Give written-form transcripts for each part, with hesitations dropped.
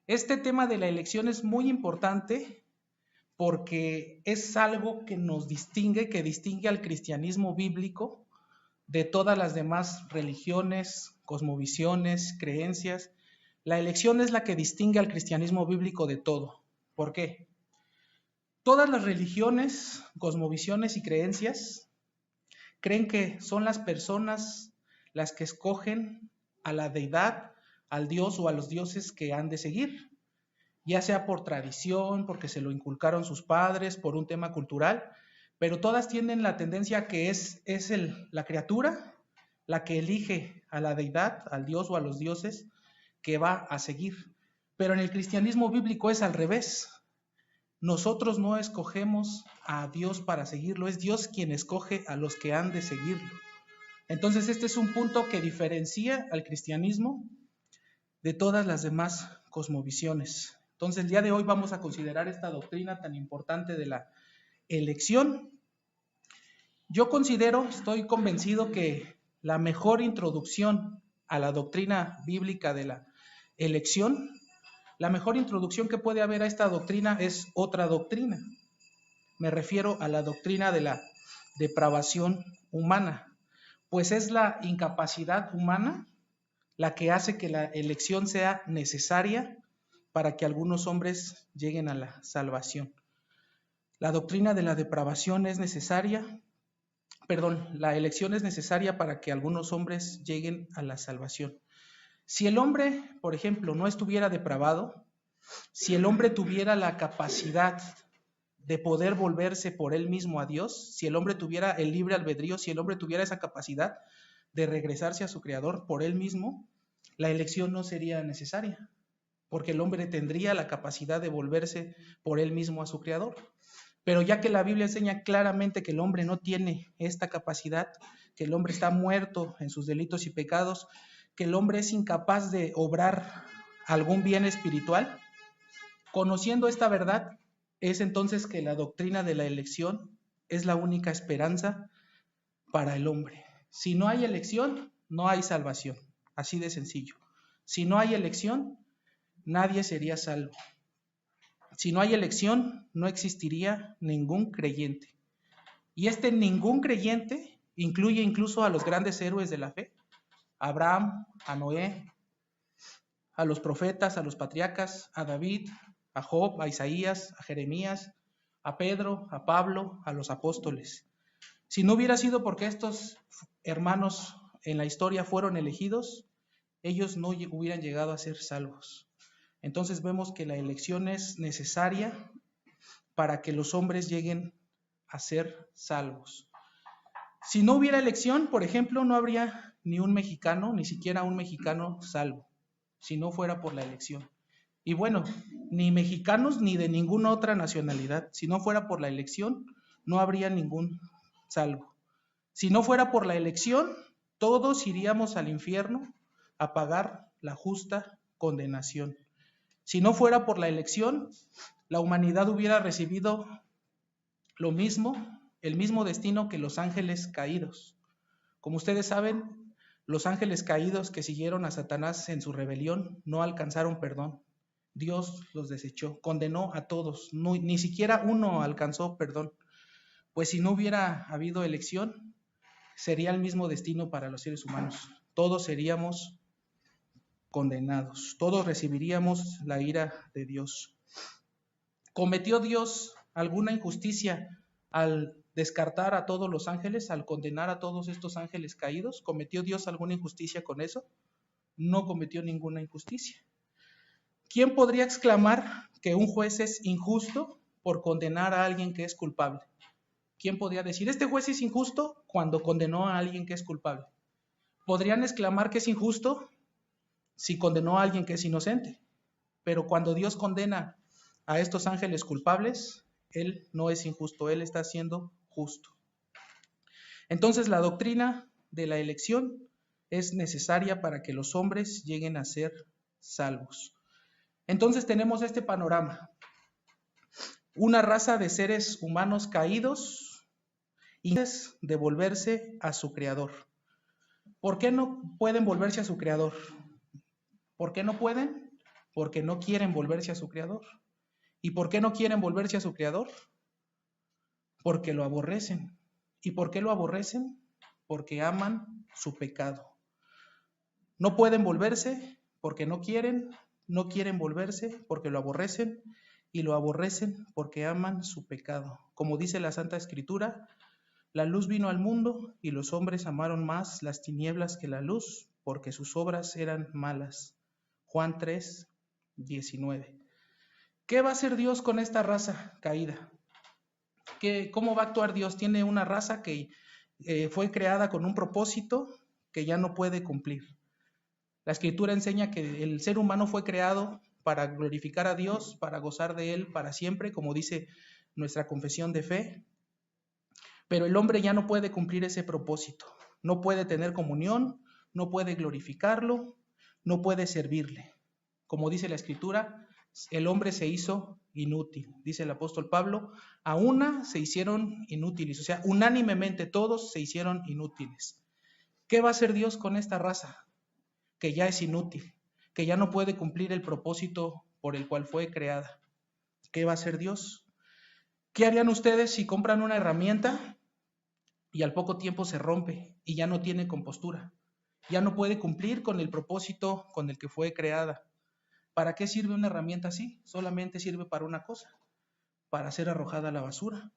Este tema de la elección es muy importante porque es algo que nos distingue, que distingue al cristianismo bíblico de todas las demás religiones, cosmovisiones, creencias. La elección es la que distingue al cristianismo bíblico de todo. ¿Por qué? Todas las religiones, cosmovisiones y creencias creen que son las personas las que escogen a la deidad, al dios o a los dioses que han de seguir, ya sea por tradición, porque se lo inculcaron sus padres, por un tema cultural, pero todas tienen la tendencia que es la criatura la que elige a la deidad, al dios o a los dioses que va a seguir. Pero en el cristianismo bíblico es al revés. Nosotros no escogemos a Dios para seguirlo, es Dios quien escoge a los que han de seguirlo. Entonces este es un punto que diferencia al cristianismo de todas las demás cosmovisiones. Entonces el día de hoy vamos a considerar esta doctrina tan importante de la elección. Yo considero, estoy convencido que la mejor introducción a la doctrina bíblica de la elección, la mejor introducción que puede haber a esta doctrina es otra doctrina. Me refiero a la doctrina de la depravación humana, pues es la incapacidad humana la que hace que la elección sea necesaria para que algunos hombres lleguen a la salvación. La doctrina de la depravación es necesaria, la elección es necesaria para que algunos hombres lleguen a la salvación. Si el hombre, por ejemplo, no estuviera depravado, si el hombre tuviera la capacidad de poder volverse por él mismo a Dios, si el hombre tuviera el libre albedrío, si el hombre tuviera esa capacidad de regresarse a su Creador por él mismo, la elección no sería necesaria, porque el hombre tendría la capacidad de volverse por él mismo a su Creador. Pero ya que la Biblia enseña claramente que el hombre no tiene esta capacidad, que el hombre está muerto en sus delitos y pecados, que el hombre es incapaz de obrar algún bien espiritual, conociendo esta verdad, es entonces que la doctrina de la elección es la única esperanza para el hombre. Si no hay elección, no hay salvación. Así de sencillo. Si no hay elección, nadie sería salvo. Si no hay elección, no existiría ningún creyente. Y este ningún creyente incluye incluso a los grandes héroes de la fe, a Abraham, a Noé, a los profetas, a los patriarcas, a David, a Job, a Isaías, a Jeremías, a Pedro, a Pablo, a los apóstoles. Si no hubiera sido porque estos hermanos en la historia fueron elegidos, ellos no hubieran llegado a ser salvos. Entonces vemos que la elección es necesaria para que los hombres lleguen a ser salvos. Si no hubiera elección, por ejemplo, no habría ni un mexicano, ni siquiera un mexicano salvo, si no fuera por la elección. Y bueno, ni mexicanos ni de ninguna otra nacionalidad. Si no fuera por la elección, no habría ningún salvo. Si no fuera por la elección, todos iríamos al infierno a pagar la justa condenación. Si no fuera por la elección, la humanidad hubiera recibido lo mismo, el mismo destino que los ángeles caídos. Como ustedes saben, los ángeles caídos que siguieron a Satanás en su rebelión no alcanzaron perdón. Dios los desechó, condenó a todos, ni siquiera uno alcanzó perdón. Pues si no hubiera habido elección, sería el mismo destino para los seres humanos. Todos seríamos condenados, todos recibiríamos la ira de Dios. ¿Cometió Dios alguna injusticia al descartar a todos los ángeles, al condenar a todos estos ángeles caídos? ¿Cometió Dios alguna injusticia con eso? No cometió ninguna injusticia. ¿Quién podría exclamar que un juez es injusto por condenar a alguien que es culpable? ¿Quién podría decir, este juez es injusto cuando condenó a alguien que es culpable? ¿Podrían exclamar que es injusto si condenó a alguien que es inocente? Pero cuando Dios condena a estos ángeles culpables, Él no es injusto, Él está siendo justo. Entonces la doctrina de la elección es necesaria para que los hombres lleguen a ser salvos. Entonces tenemos este panorama. Una raza de seres humanos caídos y de volverse a su Creador. ¿Por qué no pueden volverse a su Creador? ¿Por qué no pueden? porque no quieren volverse a su Creador. ¿Y por qué no quieren volverse a su Creador? Porque lo aborrecen. ¿Y por qué lo aborrecen? Porque aman su pecado. No pueden volverse porque no quieren volverse porque lo aborrecen, y lo aborrecen porque aman su pecado. Como dice la Santa Escritura, la luz vino al mundo y los hombres amaron más las tinieblas que la luz, porque sus obras eran malas. Juan 3:19. ¿Qué va a hacer Dios con esta raza caída? ¿Cómo va a actuar Dios? Tiene una raza que fue creada con un propósito que ya no puede cumplir. La Escritura enseña que el ser humano fue creado para glorificar a Dios, para gozar de Él para siempre, como dice nuestra confesión de fe. Pero el hombre ya no puede cumplir ese propósito. No puede tener comunión, no puede glorificarlo, no puede servirle. Como dice la Escritura, el hombre se hizo inútil. Dice el apóstol Pablo, a una se hicieron inútiles. O sea, unánimemente todos se hicieron inútiles. ¿Qué va a hacer Dios con esta raza? Que ya es inútil, que ya no puede cumplir el propósito por el cual fue creada. ¿Qué va a hacer Dios? ¿Qué harían ustedes si compran una herramienta y al poco tiempo se rompe y ya no tiene compostura? Ya no puede cumplir con el propósito con el que fue creada. ¿Para qué sirve una herramienta así? Solamente sirve para una cosa, para ser arrojada a la basura.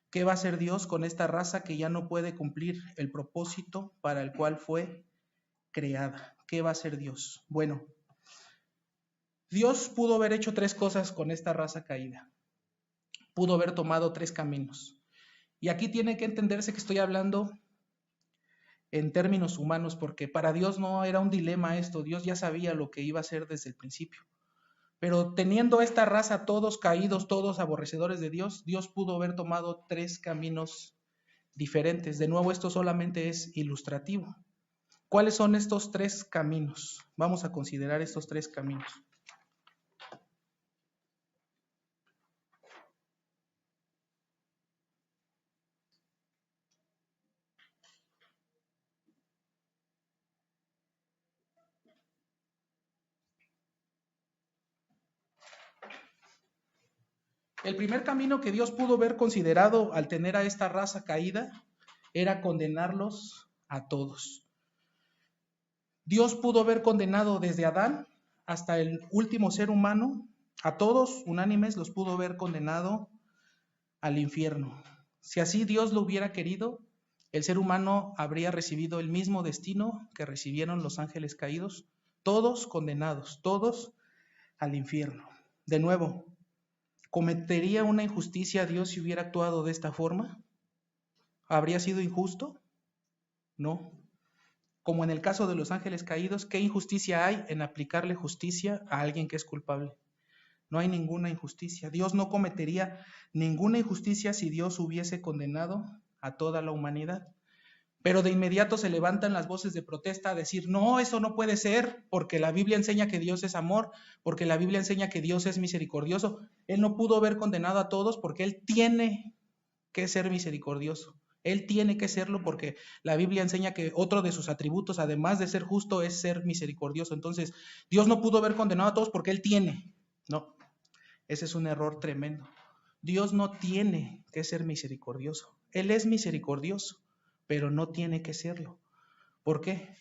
¿Qué va a hacer Dios con esta raza que ya no puede cumplir el propósito para el cual fue creada? ¿Qué va a hacer Dios? Bueno, Dios pudo haber hecho tres cosas con esta raza caída. Pudo haber tomado tres caminos. Y aquí tiene que entenderse que estoy hablando en términos humanos, porque para Dios no era un dilema esto. Dios ya sabía lo que iba a hacer desde el principio. Pero teniendo esta raza todos caídos, todos aborrecedores de Dios, Dios pudo haber tomado tres caminos diferentes. De nuevo, esto solamente es ilustrativo. ¿Cuáles son estos tres caminos? Vamos a considerar estos tres caminos. El primer camino que Dios pudo haber considerado al tener a esta raza caída era condenarlos a todos. Dios pudo haber condenado desde Adán hasta el último ser humano, a todos unánimes los pudo haber condenado al infierno. Si así Dios lo hubiera querido, el ser humano habría recibido el mismo destino que recibieron los ángeles caídos, todos condenados, todos al infierno. De nuevo, ¿cometería una injusticia Dios si hubiera actuado de esta forma? ¿Habría sido injusto? No. Como en el caso de los ángeles caídos, ¿qué injusticia hay en aplicarle justicia a alguien que es culpable? No hay ninguna injusticia. Dios no cometería ninguna injusticia si Dios hubiese condenado a toda la humanidad. Pero de inmediato se levantan las voces de protesta a decir, no, eso no puede ser, porque la Biblia enseña que Dios es amor, porque la Biblia enseña que Dios es misericordioso. Él no pudo haber condenado a todos porque Él tiene que ser misericordioso. Él tiene que serlo porque la Biblia enseña que otro de sus atributos, además de ser justo, es ser misericordioso. Entonces, Dios no pudo haber condenado a todos porque Él tiene. No, ese es un error tremendo. Dios no tiene que ser misericordioso. Él es misericordioso, pero no tiene que serlo. ¿Por qué?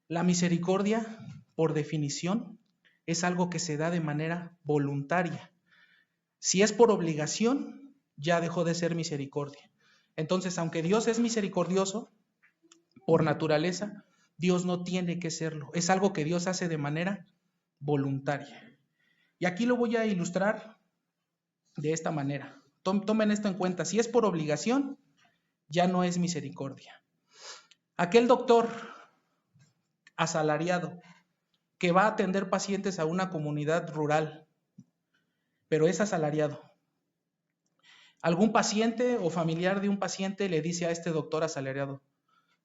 La misericordia, por definición, es algo que se da de manera voluntaria. Si es por obligación, ya dejó de ser misericordia. Entonces, aunque Dios es misericordioso, por naturaleza, Dios no tiene que serlo. Es algo que Dios hace de manera voluntaria. Y aquí lo voy a ilustrar de esta manera. Tomen esto en cuenta. Si es por obligación, ya no es misericordia. Aquel doctor asalariado que va a atender pacientes a una comunidad rural, pero es asalariado. Algún paciente o familiar de un paciente le dice a este doctor asalariado,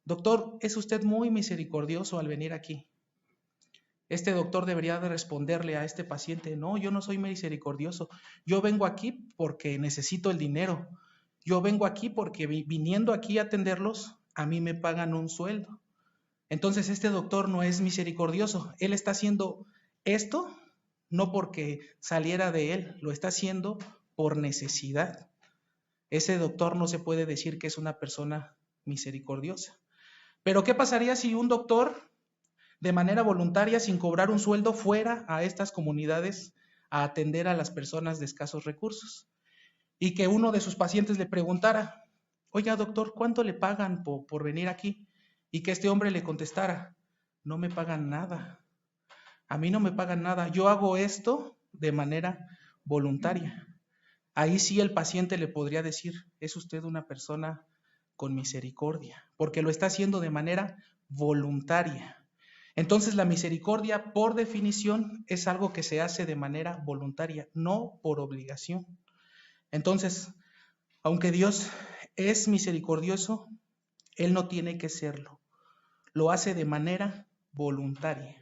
doctor, es usted muy misericordioso al venir aquí. Este doctor debería de responderle a este paciente, no, yo no soy misericordioso, yo vengo aquí porque necesito el dinero, yo vengo aquí porque viniendo aquí a atenderlos, a mí me pagan un sueldo. Entonces este doctor no es misericordioso, él está haciendo esto no porque saliera de él, lo está haciendo por necesidad. Ese doctor no se puede decir que es una persona misericordiosa. Pero ¿qué pasaría si un doctor, de manera voluntaria, sin cobrar un sueldo, fuera a estas comunidades a atender a las personas de escasos recursos? Y que uno de sus pacientes le preguntara: oiga, doctor, ¿cuánto le pagan por venir aquí? Y que este hombre le contestara: no me pagan nada. A mí no me pagan nada. Yo hago esto de manera voluntaria. Ahí sí el paciente le podría decir: es usted una persona con misericordia, porque lo está haciendo de manera voluntaria. Entonces la misericordia, por definición, es algo que se hace de manera voluntaria, no por obligación. Entonces, aunque Dios es misericordioso, Él no tiene que serlo. Lo hace de manera voluntaria.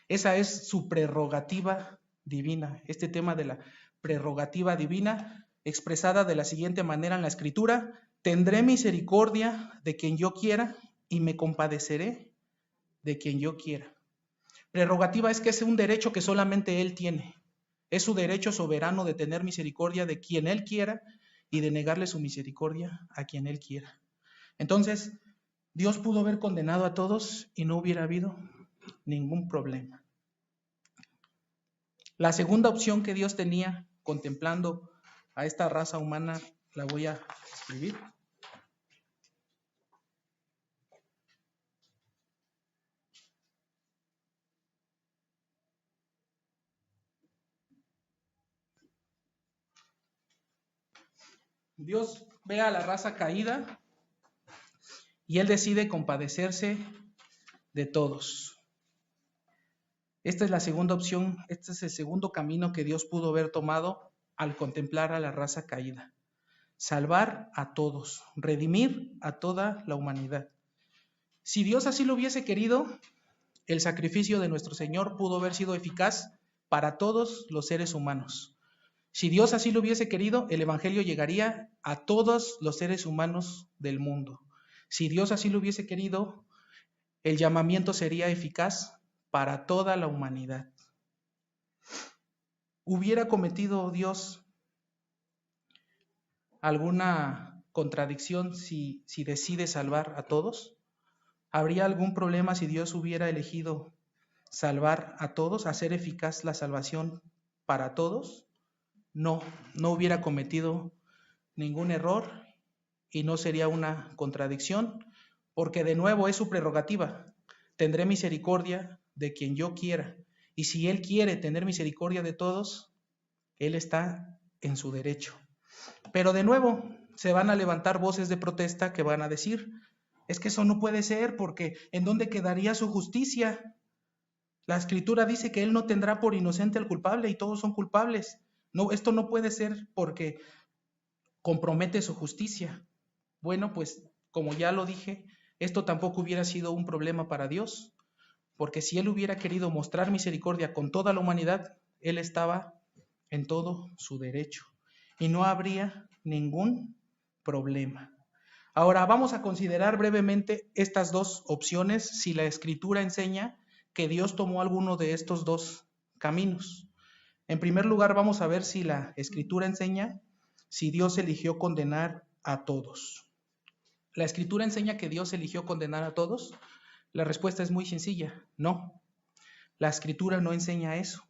Esa es su prerrogativa divina. Este tema de la prerrogativa divina, expresada de la siguiente manera en la Escritura: tendré misericordia de quien yo quiera y me compadeceré de quien yo quiera. Prerrogativa es que es un derecho que solamente Él tiene. Es su derecho soberano de tener misericordia de quien Él quiera y de negarle su misericordia a quien Él quiera. Entonces, Dios pudo haber condenado a todos y no hubiera habido ningún problema. La segunda opción que Dios tenía contemplando a esta raza humana la voy a escribir. Dios ve a la raza caída y Él decide compadecerse de todos. Esta es la segunda opción, este es el segundo camino que Dios pudo haber tomado al contemplar a la raza caída. Salvar a todos, redimir a toda la humanidad. Si Dios así lo hubiese querido, el sacrificio de nuestro Señor pudo haber sido eficaz para todos los seres humanos. Si Dios así lo hubiese querido, el Evangelio llegaría a todos los seres humanos del mundo. Si Dios así lo hubiese querido, el llamamiento sería eficaz para toda la humanidad. ¿Hubiera cometido Dios alguna contradicción si decide salvar a todos? ¿Habría algún problema si Dios hubiera elegido salvar a todos, hacer eficaz la salvación para todos? No hubiera cometido ningún error y no sería una contradicción, porque de nuevo es su prerrogativa. Tendré misericordia de quien yo quiera. Y si Él quiere tener misericordia de todos, Él está en su derecho. Pero de nuevo se van a levantar voces de protesta que van a decir: es que eso no puede ser, porque ¿en dónde quedaría su justicia? La Escritura dice que Él no tendrá por inocente al culpable y todos son culpables. No, esto no puede ser porque compromete su justicia. Bueno, pues como ya lo dije, esto tampoco hubiera sido un problema para Dios, porque si Él hubiera querido mostrar misericordia con toda la humanidad, Él estaba en todo su derecho y no habría ningún problema. Ahora vamos a considerar brevemente estas dos opciones si la Escritura enseña que Dios tomó alguno de estos dos caminos. En primer lugar, vamos a ver si la Escritura enseña si Dios eligió condenar a todos. ¿La Escritura enseña que Dios eligió condenar a todos? La respuesta es muy sencilla: no. La Escritura no enseña eso.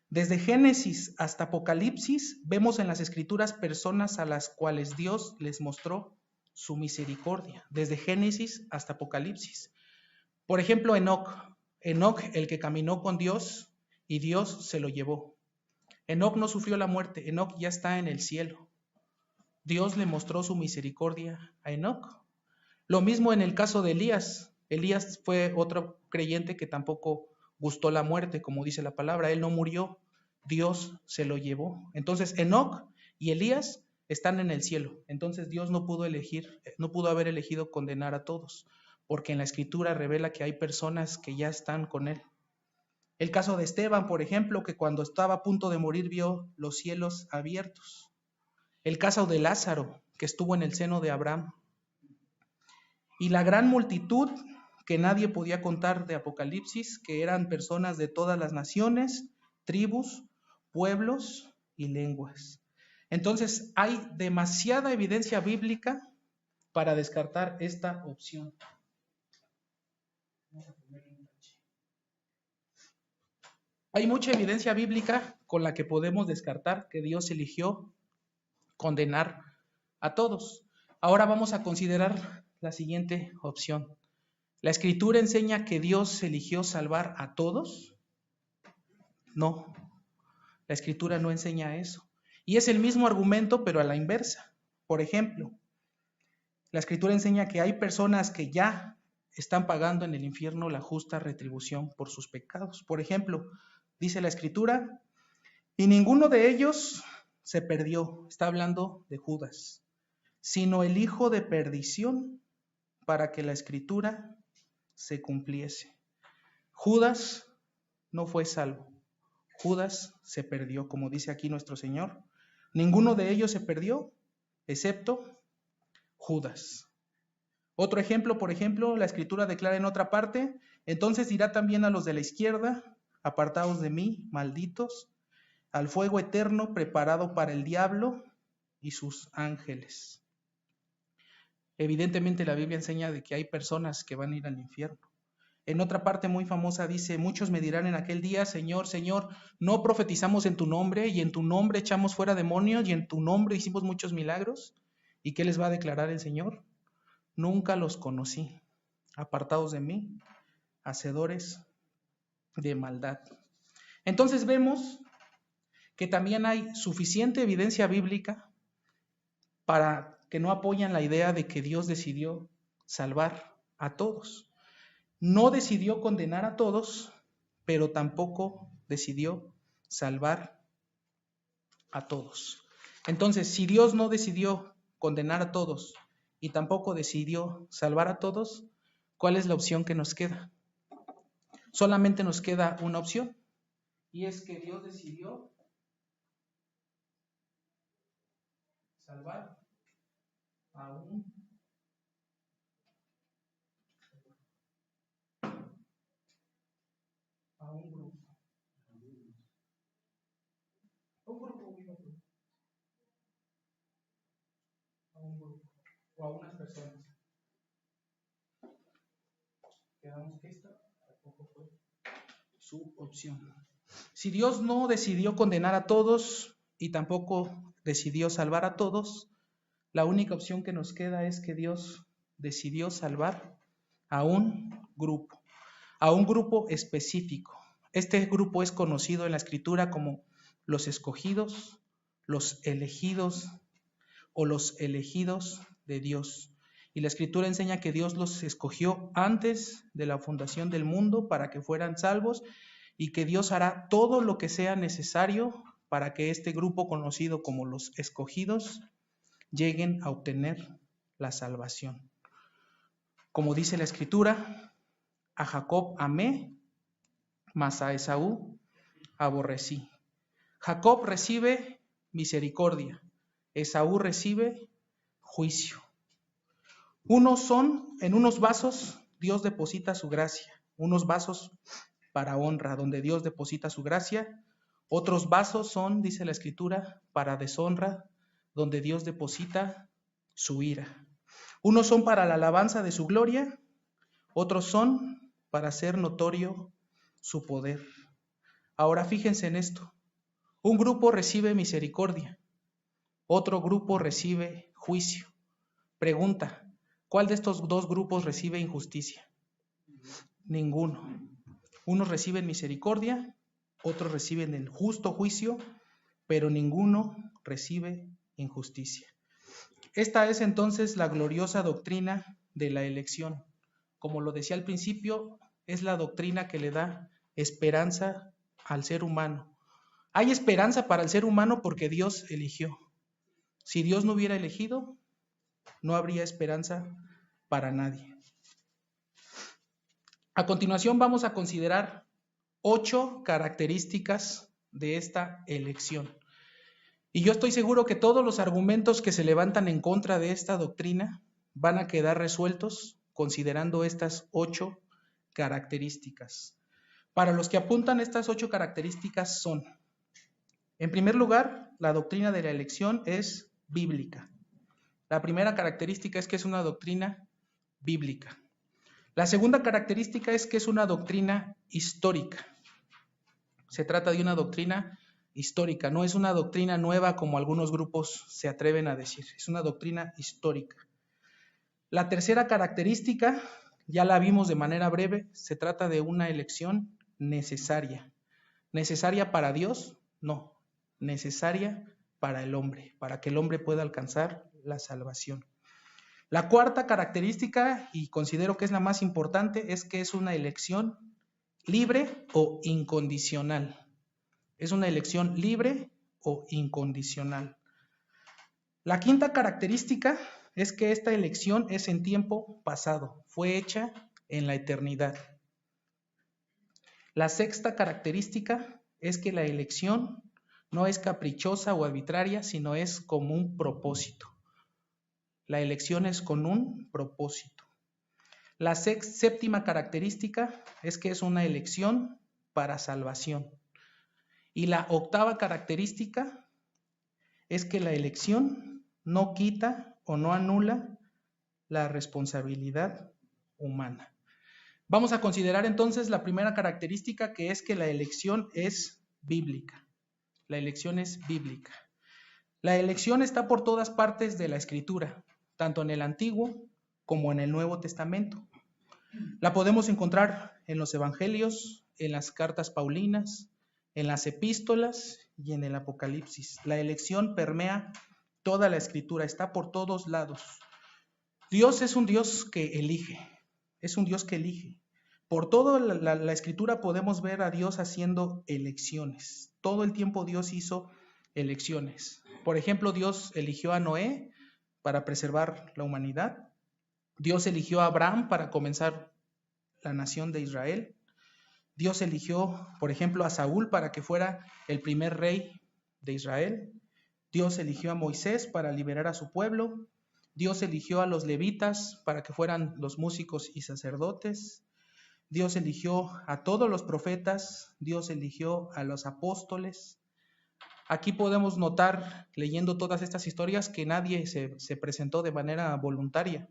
Desde Génesis hasta Apocalipsis vemos en las Escrituras personas a las cuales Dios les mostró su misericordia, desde Génesis hasta Apocalipsis. Por ejemplo, Enoc, el que caminó con Dios y Dios se lo llevó. Enoc no sufrió la muerte, Enoc ya está en el cielo. Dios le mostró su misericordia a Enoc. Lo mismo en el caso de Elías. Elías fue otro creyente que tampoco gustó la muerte, como dice la palabra. Él no murió, Dios se lo llevó. Entonces Enoc y Elías están en el cielo. Entonces Dios no pudo haber elegido condenar a todos, porque en la Escritura revela que hay personas que ya están con Él. El caso de Esteban, por ejemplo, que cuando estaba a punto de morir vio los cielos abiertos. El caso de Lázaro, que estuvo en el seno de Abraham. Y la gran multitud que nadie podía contar de Apocalipsis, que eran personas de todas las naciones, tribus, pueblos y lenguas. Entonces, hay demasiada evidencia bíblica para descartar esta opción. Hay mucha evidencia bíblica con la que podemos descartar que Dios eligió condenar a todos. Ahora vamos a considerar la siguiente opción. ¿La Escritura enseña que Dios eligió salvar a todos? No, la Escritura no enseña eso. Y es el mismo argumento, pero a la inversa. Por ejemplo, la Escritura enseña que hay personas que ya están pagando en el infierno la justa retribución por sus pecados. Por ejemplo, dice la Escritura, y ninguno de ellos se perdió, está hablando de Judas, sino el hijo de perdición, para que la Escritura se cumpliese. Judas no fue salvo. Judas se perdió, como dice aquí nuestro Señor. Ninguno de ellos se perdió, excepto Judas. Otro ejemplo, por ejemplo, la Escritura declara en otra parte, entonces dirá también a los de la izquierda, apartaos de mí, malditos, al fuego eterno preparado para el diablo y sus ángeles. Evidentemente la Biblia enseña de que hay personas que van a ir al infierno. En otra parte muy famosa dice, muchos me dirán en aquel día, Señor, Señor, no profetizamos en tu nombre, y en tu nombre echamos fuera demonios, y en tu nombre hicimos muchos milagros. ¿Y qué les va a declarar el Señor? Nunca los conocí, apartados de mí, hacedores de maldad. Entonces vemos que también hay suficiente evidencia bíblica para que no apoyan la idea de que Dios decidió salvar a todos. No decidió condenar a todos, pero tampoco decidió salvar a todos. Entonces, si Dios no decidió condenar a todos y tampoco decidió salvar a todos, ¿cuál es la opción que nos queda? Solamente nos queda una opción, y es que Dios decidió salvar a un grupo. A un grupo o a unas personas. Quedamos que esta tampoco fue su opción. Si Dios no decidió condenar a todos y tampoco decidió salvar a todos, la única opción que nos queda es que Dios decidió salvar a un grupo específico. Este grupo es conocido en la Escritura como los escogidos, los elegidos o los elegidos de Dios. Y la Escritura enseña que Dios los escogió antes de la fundación del mundo para que fueran salvos, y que Dios hará todo lo que sea necesario para que este grupo conocido como los escogidos lleguen a obtener la salvación. Como dice la Escritura, a Jacob amé, mas a Esaú aborrecí. Jacob recibe misericordia, Esaú recibe juicio. En unos vasos Dios deposita su gracia, unos vasos para honra, donde Dios deposita su gracia. Otros vasos son, dice la Escritura, para deshonra, donde Dios deposita su ira. Unos son para la alabanza de su gloria, otros son para hacer notorio su poder. Ahora fíjense en esto. Un grupo recibe misericordia, otro grupo recibe juicio. Pregunta, ¿cuál de estos dos grupos recibe injusticia? Ninguno. Unos reciben misericordia, otros reciben el justo juicio, pero ninguno recibe injusticia. Esta es entonces la gloriosa doctrina de la elección. Como lo decía al principio, es la doctrina que le da esperanza al ser humano. Hay esperanza para el ser humano porque Dios eligió. Si Dios no hubiera elegido, no habría esperanza para nadie. A continuación vamos a considerar 8 características de esta elección. Y yo estoy seguro que todos los argumentos que se levantan en contra de esta doctrina van a quedar resueltos considerando estas 8 características. Para los que apuntan, estas 8 características son: En primer lugar, la doctrina de la elección es bíblica. La primera característica es que es una doctrina bíblica. La segunda característica es que es una doctrina histórica. Se trata de una doctrina histórica, no es una doctrina nueva como algunos grupos se atreven a decir, es una doctrina histórica. La tercera característica, ya la vimos de manera breve, se trata de una elección necesaria. ¿Necesaria para Dios? No, necesaria para el hombre, para que el hombre pueda alcanzar la salvación. La cuarta característica, y considero que es la más importante, es que es una elección libre o incondicional. Es una elección libre o incondicional. La quinta característica es que esta elección es en tiempo pasado, fue hecha en la eternidad. La sexta característica es que la elección no es caprichosa o arbitraria, sino es como un propósito. La elección es con un propósito. La séptima característica es que es una elección para salvación. Y la octava característica es que la elección no quita o no anula la responsabilidad humana. Vamos a considerar entonces la primera característica, que es que la elección es bíblica. La elección es bíblica. La elección está por todas partes de la Escritura, tanto en el Antiguo como en el Nuevo Testamento. La podemos encontrar en los Evangelios, en las cartas paulinas, en las epístolas y en el Apocalipsis. La elección permea toda la Escritura, está por todos lados. Dios es un Dios que elige, es un Dios que elige. Por toda la Escritura podemos ver a Dios haciendo elecciones. Todo el tiempo Dios hizo elecciones. Por ejemplo, Dios eligió a Noé para preservar la humanidad. Dios eligió a Abraham para comenzar la nación de Israel. Dios eligió, por ejemplo, a Saúl para que fuera el primer rey de Israel. Dios eligió a Moisés para liberar a su pueblo. Dios eligió a los levitas para que fueran los músicos y sacerdotes. Dios eligió a todos los profetas. Dios eligió a los apóstoles. Aquí podemos notar, leyendo todas estas historias, que nadie se presentó de manera voluntaria.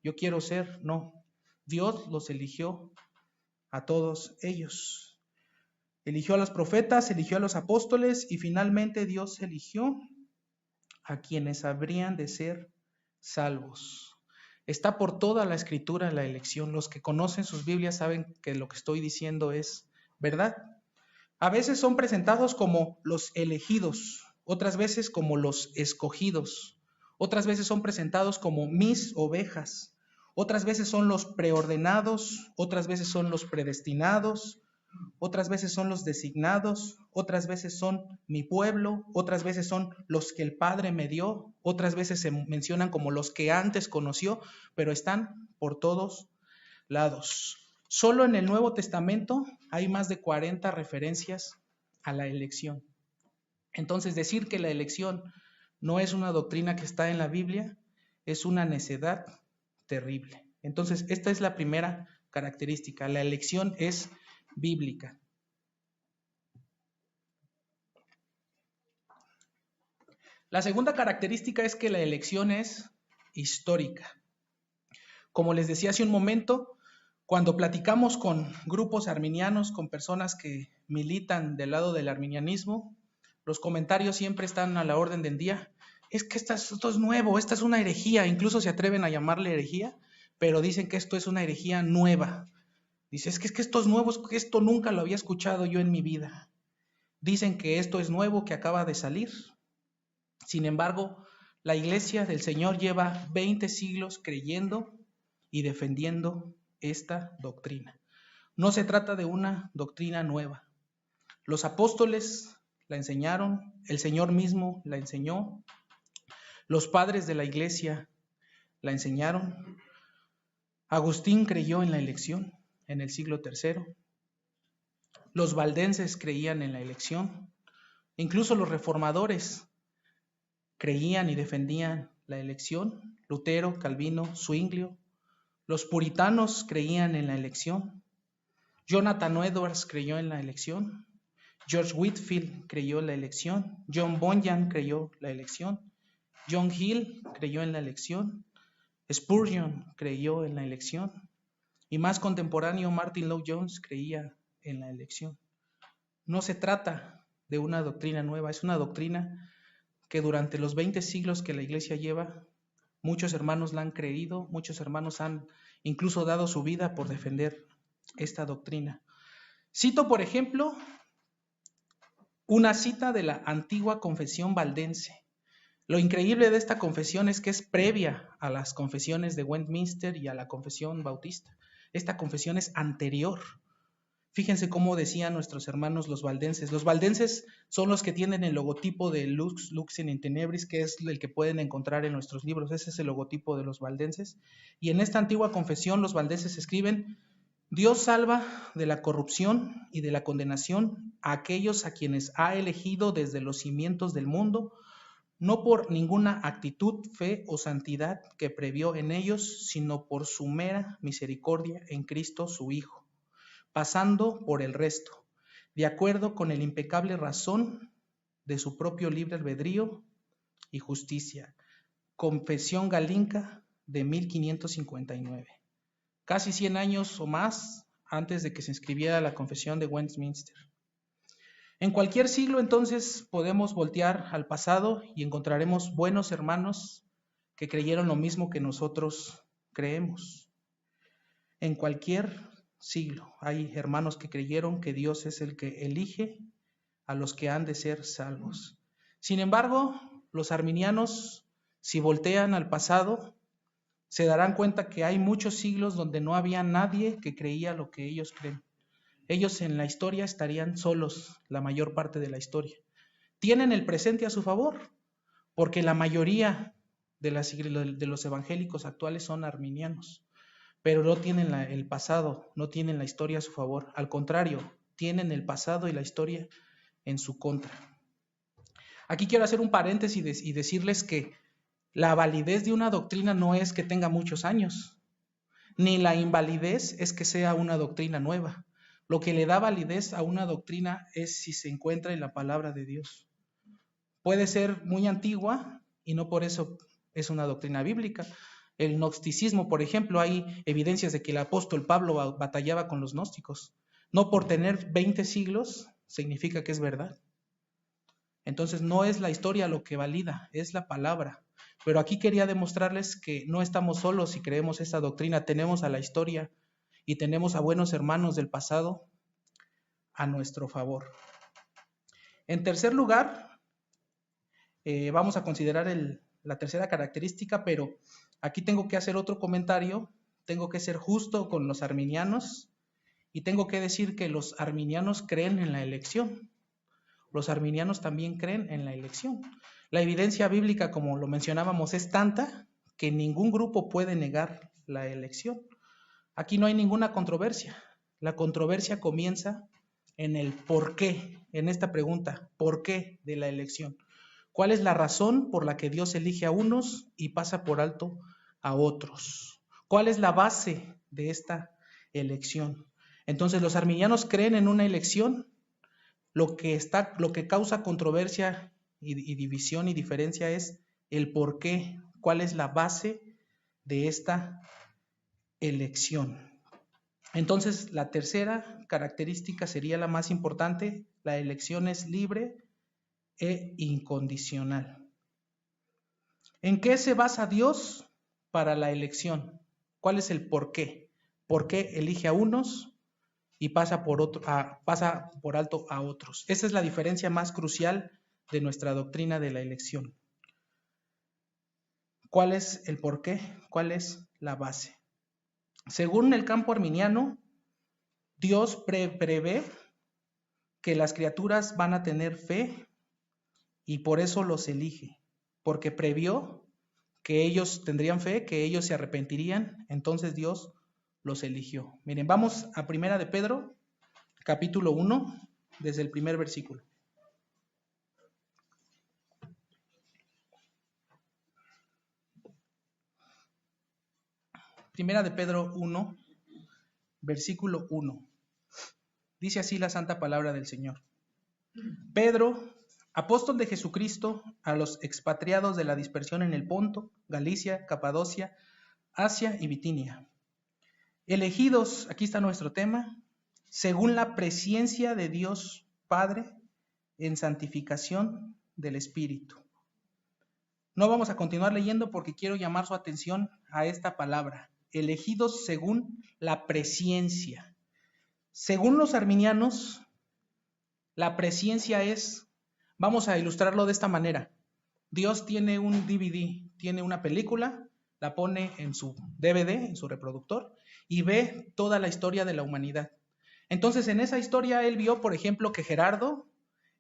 Yo quiero ser, no. Dios los eligió a todos ellos. Eligió a los profetas, eligió a los apóstoles y finalmente Dios eligió a quienes habrían de ser salvos. Está por toda la Escritura la elección. Los que conocen sus Biblias saben que lo que estoy diciendo es verdad. A veces son presentados como los elegidos, otras veces como los escogidos, otras veces son presentados como mis ovejas, otras veces son los preordenados, otras veces son los predestinados, otras veces son los designados, otras veces son mi pueblo, otras veces son los que el Padre me dio, otras veces se mencionan como los que antes conoció, pero están por todos lados. Solo en el Nuevo Testamento hay más de 40 referencias a la elección. Entonces, decir que la elección no es una doctrina que está en la Biblia es una necedad terrible. Entonces, esta es la primera característica. La elección es bíblica. La segunda característica es que la elección es histórica. Como les decía hace un momento, cuando platicamos con grupos arminianos, con personas que militan del lado del arminianismo, los comentarios siempre están a la orden del día. Es que esto es nuevo, esta es una herejía, incluso se atreven a llamarle herejía, pero dicen que esto es una herejía nueva. Dice, es que esto es nuevo, que esto nunca lo había escuchado yo en mi vida. Dicen que esto es nuevo, que acaba de salir. Sin embargo, la Iglesia del Señor lleva 20 siglos creyendo y defendiendo esta doctrina. No se trata de una doctrina nueva. Los apóstoles la enseñaron, el Señor mismo la enseñó, los padres de la Iglesia la enseñaron. Agustín creyó en la elección en el siglo III. Los valdenses creían en la elección. Incluso los reformadores creían y defendían la elección. Lutero, Calvino, Zwinglio. Los puritanos creían en la elección. Jonathan Edwards creyó en la elección. George Whitefield creyó en la elección. John Bunyan creyó en la elección. John Hill creyó en la elección. Spurgeon creyó en la elección. Y más contemporáneo, Martin Lloyd-Jones creía en la elección. No se trata de una doctrina nueva, es una doctrina que durante los 20 siglos que la Iglesia lleva, muchos hermanos la han creído, muchos hermanos han incluso dado su vida por defender esta doctrina. Cito, por ejemplo, una cita de la antigua confesión valdense. Lo increíble de esta confesión es que es previa a las confesiones de Westminster y a la confesión bautista. Esta confesión es anterior. Fíjense cómo decían nuestros hermanos los valdenses. Los valdenses son los que tienen el logotipo de Lux in Tenebris, que es el que pueden encontrar en nuestros libros. Ese es el logotipo de los valdenses. Y en esta antigua confesión los valdenses escriben: Dios salva de la corrupción y de la condenación a aquellos a quienes ha elegido desde los cimientos del mundo, no por ninguna actitud, fe o santidad que previó en ellos, sino por su mera misericordia en Cristo su Hijo, pasando por el resto, de acuerdo con el impecable razón de su propio libre albedrío y justicia. Confesión Galinca de 1559. Casi 100 años o más antes de que se escribiera la Confesión de Westminster. En cualquier siglo, entonces, podemos voltear al pasado y encontraremos buenos hermanos que creyeron lo mismo que nosotros creemos. En cualquier siglo hay hermanos que creyeron que Dios es el que elige a los que han de ser salvos. Sin embargo, los arminianos, si voltean al pasado, se darán cuenta que hay muchos siglos donde no había nadie que creía lo que ellos creen. Ellos en la historia estarían solos la mayor parte de la historia. Tienen el presente a su favor, porque la mayoría de los evangélicos actuales son arminianos, pero no tienen el pasado, no tienen la historia a su favor. Al contrario, tienen el pasado y la historia en su contra. Aquí quiero hacer un paréntesis y decirles que la validez de una doctrina no es que tenga muchos años, ni la invalidez es que sea una doctrina nueva. Lo que le da validez a una doctrina es si se encuentra en la palabra de Dios. Puede ser muy antigua y no por eso es una doctrina bíblica. El gnosticismo, por ejemplo, hay evidencias de que el apóstol Pablo batallaba con los gnósticos. No por tener 20 siglos significa que es verdad. Entonces no es la historia lo que valida, es la palabra. Pero aquí quería demostrarles que no estamos solos si creemos esta doctrina. Tenemos a la historia y tenemos a buenos hermanos del pasado a nuestro favor. En tercer lugar, vamos a considerar la tercera característica, pero aquí tengo que hacer otro comentario. Tengo que ser justo con los arminianos y tengo que decir que los arminianos creen en la elección. Los arminianos también creen en la elección. La evidencia bíblica, como lo mencionábamos, es tanta que ningún grupo puede negar la elección. Aquí no hay ninguna controversia. La controversia comienza en el por qué, en esta pregunta, ¿por qué de la elección? ¿Cuál es la razón por la que Dios elige a unos y pasa por alto a otros? ¿Cuál es la base de esta elección? Entonces, los arminianos creen en una elección. Lo que causa controversia y división y diferencia es el por qué, cuál es la base de esta elección. Entonces, la tercera característica sería la más importante: la elección es libre e incondicional. ¿En qué se basa Dios para la elección? ¿Cuál es el por qué? ¿Por qué elige a unos y pasa por alto a otros? Esa es la diferencia más crucial de nuestra doctrina de la elección. ¿Cuál es el por qué? ¿Cuál es la base? Según el campo arminiano, Dios prevé que las criaturas van a tener fe y por eso los elige, porque previó que ellos tendrían fe, que ellos se arrepentirían, entonces Dios los eligió. Miren, vamos a Primera de Pedro, capítulo 1, desde el primer versículo. Primera de Pedro 1, versículo 1. Dice así la santa palabra del Señor. Pedro, apóstol de Jesucristo, a los expatriados de la dispersión en el Ponto, Galicia, Capadocia, Asia y Bitinia. Elegidos, aquí está nuestro tema, según la presciencia de Dios Padre en santificación del Espíritu. No vamos a continuar leyendo porque quiero llamar su atención a esta palabra, elegidos según la presciencia. Según los arminianos, la presciencia es, vamos a ilustrarlo de esta manera. Dios tiene un DVD, tiene una película, la pone en su DVD, en su reproductor, y ve toda la historia de la humanidad. Entonces, en esa historia él vio, por ejemplo, que Gerardo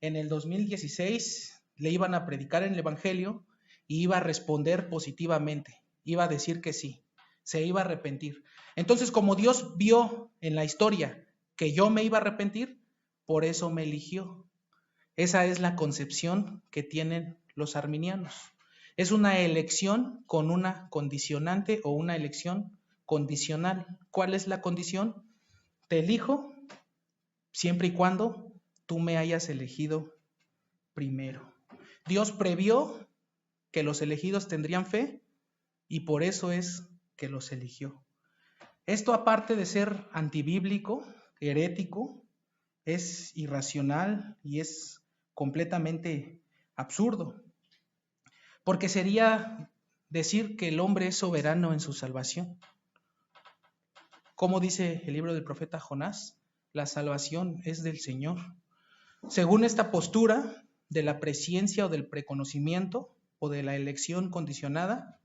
en el 2016 le iban a predicar en el Evangelio y iba a responder positivamente, iba a decir que sí, se iba a arrepentir. Entonces, como Dios vio en la historia que yo me iba a arrepentir, por eso me eligió. Esa es la concepción que tienen los arminianos. Es una elección con una condicionante o una elección condicional. ¿Cuál es la condición? Te elijo siempre y cuando tú me hayas elegido primero. Dios previó que los elegidos tendrían fe y por eso es que los eligió. Esto, aparte de ser antibíblico, herético, es irracional y es completamente absurdo, porque sería decir que el hombre es soberano en su salvación. Como dice el libro del profeta Jonás, la salvación es del Señor. Según esta postura de la presciencia o del preconocimiento o de la elección condicionada,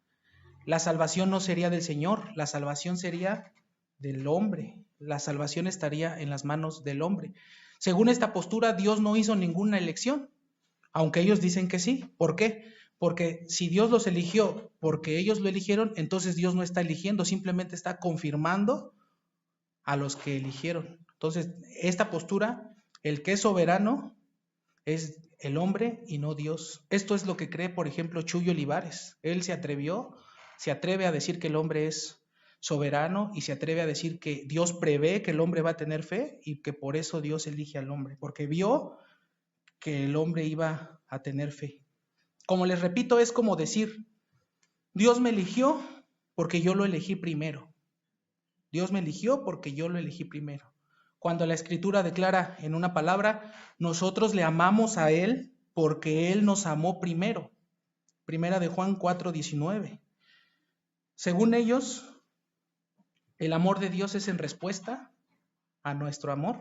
la salvación no sería del Señor, la salvación sería del hombre. La salvación estaría en las manos del hombre. Según esta postura, Dios no hizo ninguna elección, aunque ellos dicen que sí. ¿Por qué? Porque si Dios los eligió porque ellos lo eligieron, entonces Dios no está eligiendo, simplemente está confirmando a los que eligieron. Entonces, esta postura, el que es soberano es el hombre y no Dios. Esto es lo que cree, por ejemplo, Chuyo Olivares. Él se atreve a decir que el hombre es soberano y se atreve a decir que Dios prevé que el hombre va a tener fe y que por eso Dios elige al hombre, porque vio que el hombre iba a tener fe. Como les repito, es como decir, Dios me eligió porque yo lo elegí primero. Dios me eligió porque yo lo elegí primero. Cuando la Escritura declara en una palabra, nosotros le amamos a Él porque Él nos amó primero. Primera de Juan 4:19. Según ellos, el amor de Dios es en respuesta a nuestro amor.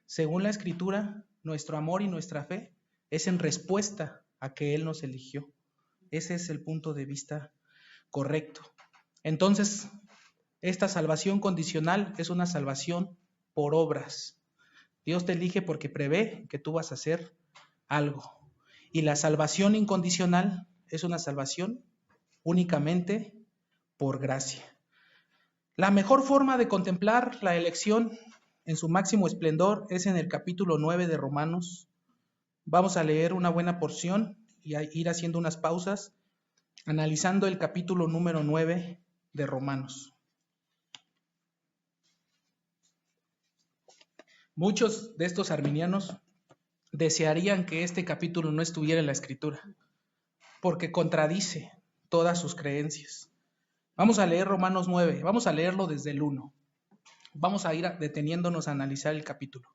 Según la Escritura, nuestro amor y nuestra fe es en respuesta a que Él nos eligió. Ese es el punto de vista correcto. Entonces, esta salvación condicional es una salvación por obras. Dios te elige porque prevé que tú vas a hacer algo. Y la salvación incondicional es una salvación únicamente por gracia. La mejor forma de contemplar la elección en su máximo esplendor es en el capítulo 9 de Romanos. Vamos a leer una buena porción y a ir haciendo unas pausas, analizando el capítulo número 9 de Romanos. Muchos de estos arminianos desearían que este capítulo no estuviera en la Escritura, porque contradice todas sus creencias. Vamos a leer Romanos 9, vamos a leerlo desde el 1. Vamos a ir deteniéndonos a analizar el capítulo.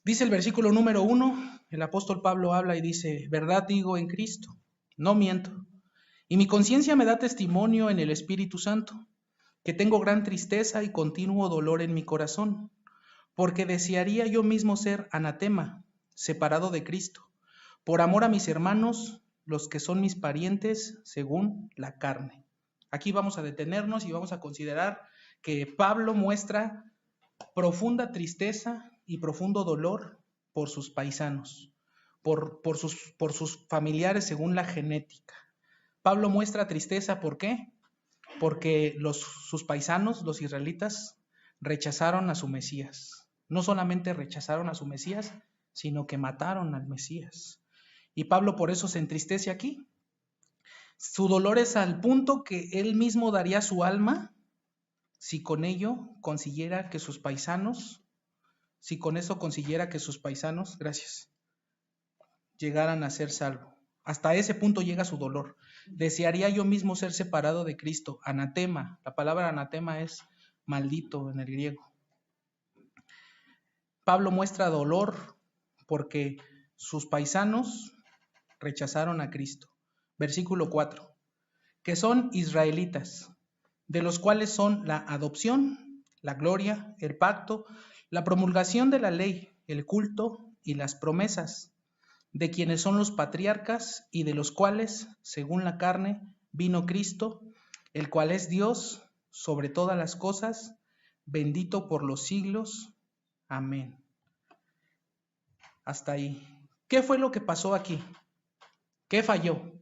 Dice el versículo número 1, el apóstol Pablo habla y dice, verdad digo en Cristo, no miento, y mi conciencia me da testimonio en el Espíritu Santo, que tengo gran tristeza y continuo dolor en mi corazón, porque desearía yo mismo ser anatema, separado de Cristo, por amor a mis hermanos, los que son mis parientes según la carne. Aquí vamos a detenernos y vamos a considerar que Pablo muestra profunda tristeza y profundo dolor por sus paisanos, por sus familiares según la genética. Pablo muestra tristeza, ¿por qué? Porque sus paisanos, los israelitas, rechazaron a su Mesías. No solamente rechazaron a su Mesías, sino que mataron al Mesías. Y Pablo por eso se entristece aquí. Su dolor es al punto que él mismo daría su alma si con ello consiguiera que sus paisanos si con eso consiguiera que sus paisanos, gracias, llegaran a ser salvos. Hasta ese punto llega su dolor. Desearía yo mismo ser separado de Cristo. Anatema, la palabra anatema es maldito en el griego. Pablo muestra dolor porque sus paisanos rechazaron a Cristo. Versículo 4, que son israelitas, de los cuales son la adopción, la gloria, el pacto, la promulgación de la ley, el culto y las promesas, de quienes son los patriarcas y de los cuales, según la carne, vino Cristo, el cual es Dios sobre todas las cosas, bendito por los siglos. Amén. Hasta ahí. ¿Qué fue lo que pasó aquí? ¿Qué falló?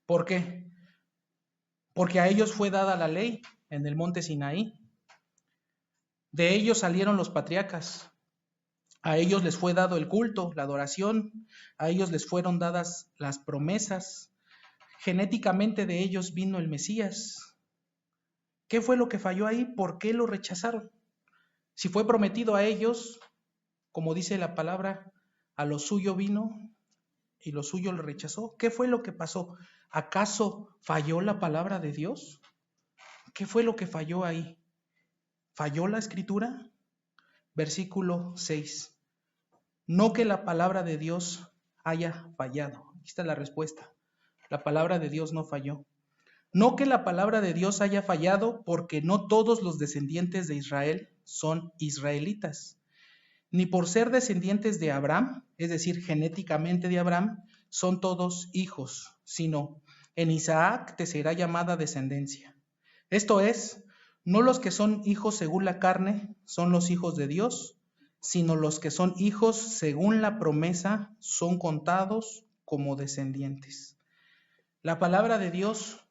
¿Por qué? Porque a ellos fue dada la ley en el monte Sinaí. De ellos salieron los patriarcas. A ellos les fue dado el culto, la adoración. A ellos les fueron dadas las promesas. Genéticamente de ellos vino el Mesías. ¿Qué fue lo que falló ahí? ¿Por qué lo rechazaron? Si fue prometido a ellos, como dice la palabra, a lo suyo vino y lo suyo lo rechazó. ¿Qué fue lo que pasó? ¿Acaso falló la palabra de Dios? ¿Qué fue lo que falló ahí? ¿Falló la escritura? Versículo 6. No que la palabra de Dios haya fallado. Aquí está la respuesta. La palabra de Dios no falló. No que la palabra de Dios haya fallado, porque no todos los descendientes de Israel son israelitas, ni por ser descendientes de Abraham, es decir, genéticamente de Abraham, son todos hijos, sino en Isaac te será llamada descendencia. Esto es, no los que son hijos según la carne son los hijos de Dios, sino los que son hijos según la promesa son contados como descendientes. La palabra de Dios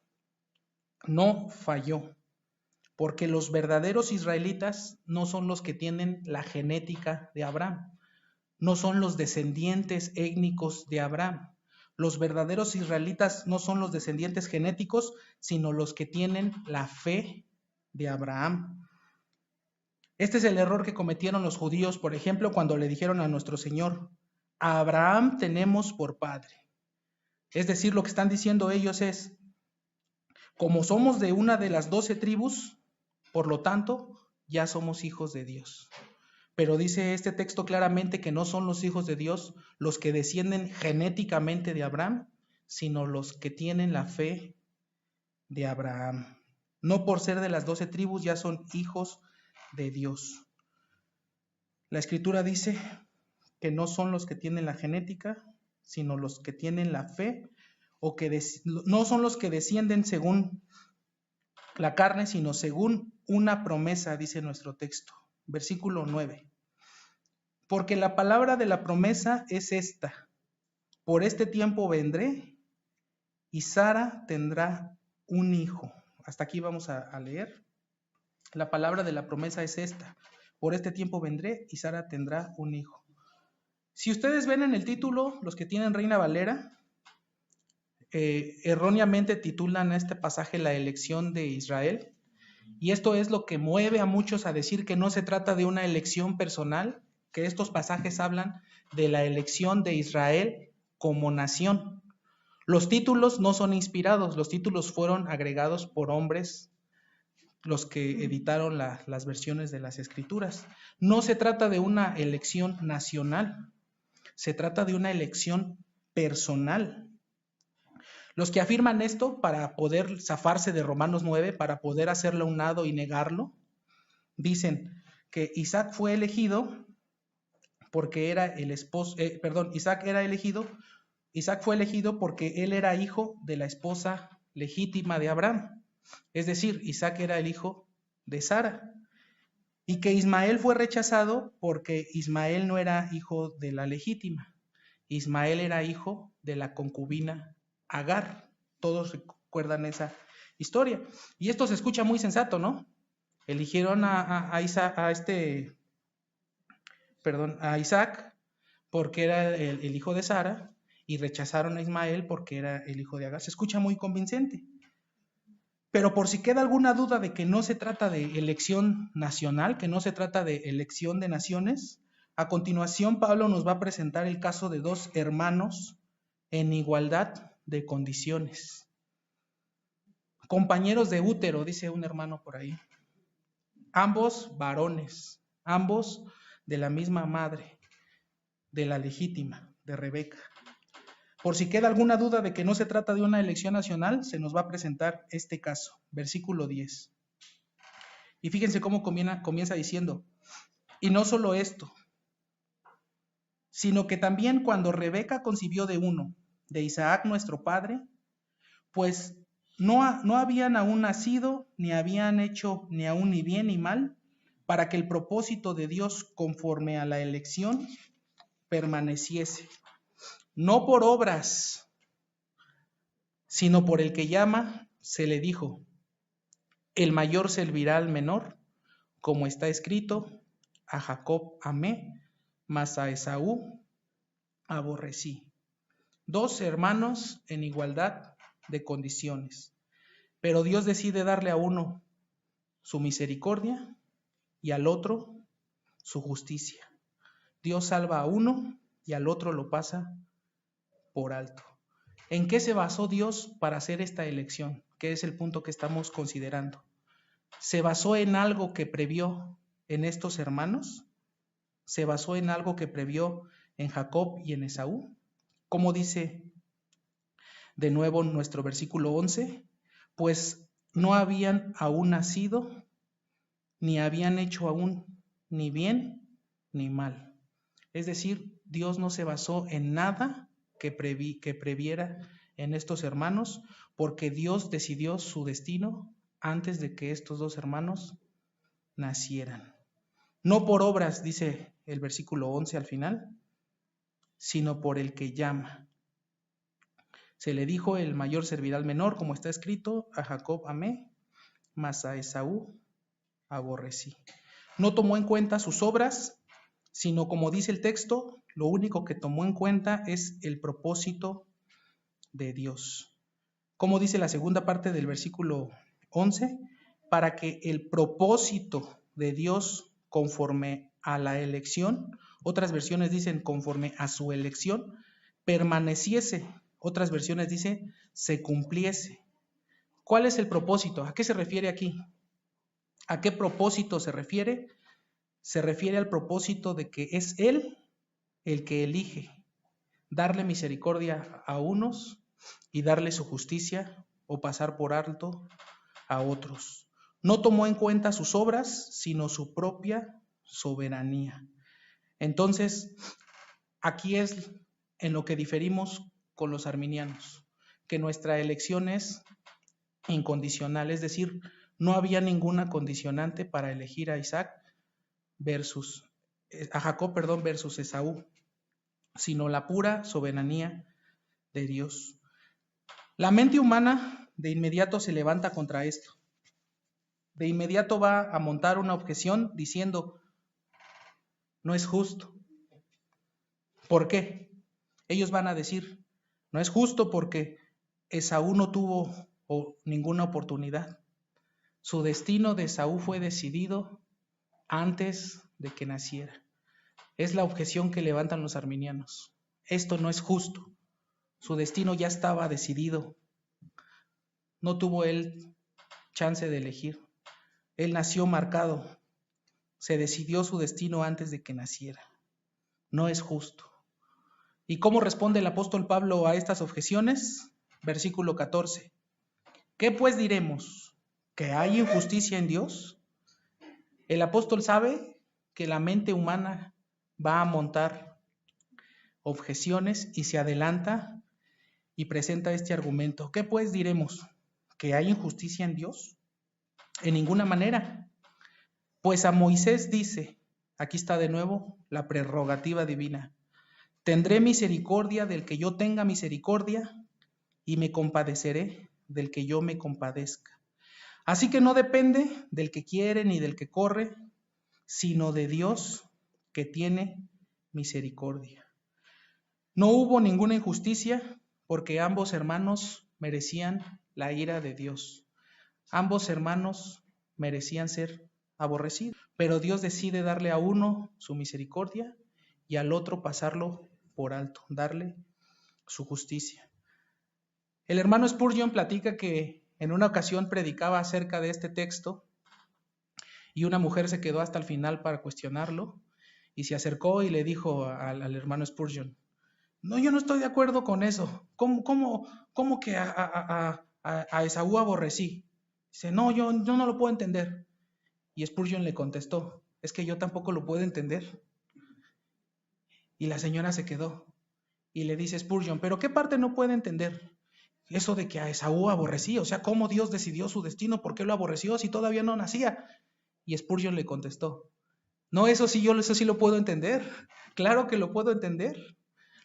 no falló, porque los verdaderos israelitas no son los que tienen la genética de Abraham, no son los descendientes étnicos de Abraham. Los verdaderos israelitas no son los descendientes genéticos, sino los que tienen la fe de Abraham. Este es el error que cometieron los judíos, por ejemplo, cuando le dijeron a nuestro Señor, a Abraham tenemos por padre. Es decir, lo que están diciendo ellos es, como somos de una de las 12 tribus, por lo tanto, ya somos hijos de Dios. Pero dice este texto claramente que no son los hijos de Dios los que descienden genéticamente de Abraham, sino los que tienen la fe de Abraham. No por ser de las 12 tribus ya son hijos de Dios. La Escritura dice que no son los que tienen la genética, sino los que tienen la fe, o que no son los que descienden según la carne, sino según una promesa, dice nuestro texto. Versículo 9. Porque la palabra de la promesa es esta: por este tiempo vendré y Sara tendrá un hijo. Hasta aquí vamos a leer. La palabra de la promesa es esta: por este tiempo vendré y Sara tendrá un hijo. Si ustedes ven en el título, los que tienen Reina Valera, erróneamente titulan a este pasaje la elección de Israel, y esto es lo que mueve a muchos a decir que no se trata de una elección personal, que estos pasajes hablan de la elección de Israel como nación. Los títulos no son inspirados, los títulos fueron agregados por hombres, los que editaron las versiones de las Escrituras. No se trata de una elección nacional, se trata de una elección personal. Los que afirman esto para poder zafarse de Romanos 9, para poder hacerlo a un lado y negarlo, dicen que Isaac fue elegido porque era el esposo, Isaac fue elegido porque él era hijo de la esposa legítima de Abraham. Es decir, Isaac era el hijo de Sara. Y que Ismael fue rechazado porque Ismael no era hijo de la legítima. Ismael era hijo de la concubina Agar. Todos recuerdan esa historia. Y esto se escucha muy sensato, ¿no? Eligieron a Isaac porque era el hijo de Sara y rechazaron a Ismael porque era el hijo de Agar. Se escucha muy convincente. Pero por si queda alguna duda de que no se trata de elección nacional, que no se trata de elección de naciones, a continuación Pablo nos va a presentar el caso de dos hermanos en igualdad de condiciones. Compañeros de útero, dice un hermano por ahí. Ambos varones, ambos de la misma madre, de la legítima, de Rebeca. Por si queda alguna duda de que no se trata de una elección nacional, se nos va a presentar este caso, versículo 10. Y fíjense cómo comienza diciendo, y no solo esto, sino que también cuando Rebeca concibió de uno, de Isaac nuestro padre, pues no habían aún nacido, ni habían hecho ni aún ni bien ni mal, para que el propósito de Dios conforme a la elección permaneciese. No por obras, sino por el que llama, se le dijo, el mayor servirá al menor, como está escrito, a Jacob amé, mas a Esaú aborrecí. Dos hermanos en igualdad de condiciones, pero Dios decide darle a uno su misericordia y al otro su justicia. Dios salva a uno y al otro lo pasa por alto. ¿En qué se basó Dios para hacer esta elección? Que es el punto que estamos considerando. ¿Se basó en algo que previó en estos hermanos? ¿Se basó en algo que previó en Jacob y en Esaú? Como dice de nuevo en nuestro versículo 11, pues no habían aún nacido, ni habían hecho aún ni bien ni mal. Es decir, Dios no se basó en nada que previera en estos hermanos, porque Dios decidió su destino antes de que estos dos hermanos nacieran. No por obras, dice el versículo 11 al final, sino por el que llama. Se le dijo, el mayor servirá al menor, como está escrito, a Jacob amé, mas a Esaú aborrecí. No tomó en cuenta sus obras, sino como dice el texto, lo único que tomó en cuenta es el propósito de Dios. Como dice la segunda parte del versículo 11, para que el propósito de Dios conforme a la elección, otras versiones dicen conforme a su elección, permaneciese, otras versiones dicen se cumpliese. ¿Cuál es el propósito? ¿A qué se refiere aquí? ¿A qué propósito se refiere? Se refiere al propósito de que es Él el que elige darle misericordia a unos y darle su justicia o pasar por alto a otros. No tomó en cuenta sus obras, sino su propia soberanía. Entonces, aquí es en lo que diferimos con los arminianos, que nuestra elección es incondicional, es decir, no había ninguna condicionante para elegir a Jacob versus Esaú, sino la pura soberanía de Dios. La mente humana de inmediato se levanta contra esto. De inmediato va a montar una objeción diciendo, no es justo. ¿Por qué? Ellos van a decir, no es justo porque Esaú no tuvo ninguna oportunidad. Su destino de Esaú fue decidido antes de que naciera. Es la objeción que levantan los arminianos. Esto no es justo. Su destino ya estaba decidido. No tuvo él chance de elegir. Él nació marcado. Se decidió su destino antes de que naciera. No es justo. ¿Y cómo responde el apóstol Pablo a estas objeciones? Versículo 14. ¿Qué pues diremos? ¿Que hay injusticia en Dios? El apóstol sabe que la mente humana va a montar objeciones y se adelanta y presenta este argumento. ¿Qué pues diremos? ¿Que hay injusticia en Dios? En ninguna manera. Pues a Moisés dice, aquí está de nuevo la prerrogativa divina, tendré misericordia del que yo tenga misericordia y me compadeceré del que yo me compadezca. Así que no depende del que quiere ni del que corre, sino de Dios que tiene misericordia. No hubo ninguna injusticia porque ambos hermanos merecían la ira de Dios. Ambos hermanos merecían ser aborrecidos, pero Dios decide darle a uno su misericordia y al otro pasarlo por alto, darle su justicia. El hermano Spurgeon platica que en una ocasión predicaba acerca de este texto y una mujer se quedó hasta el final para cuestionarlo y se acercó y le dijo al hermano Spurgeon: no, yo no estoy de acuerdo con eso. ¿Cómo que a Esaú aborrecí? Dice, no, yo no lo puedo entender. Y Spurgeon le contestó, es que yo tampoco lo puedo entender. Y la señora se quedó y le dice Spurgeon, ¿pero qué parte no puede entender? Eso de que a Esaú aborrecí, o sea, ¿cómo Dios decidió su destino? ¿Por qué lo aborreció si todavía no nacía? Y Spurgeon le contestó, no, eso sí lo puedo entender. Claro que lo puedo entender.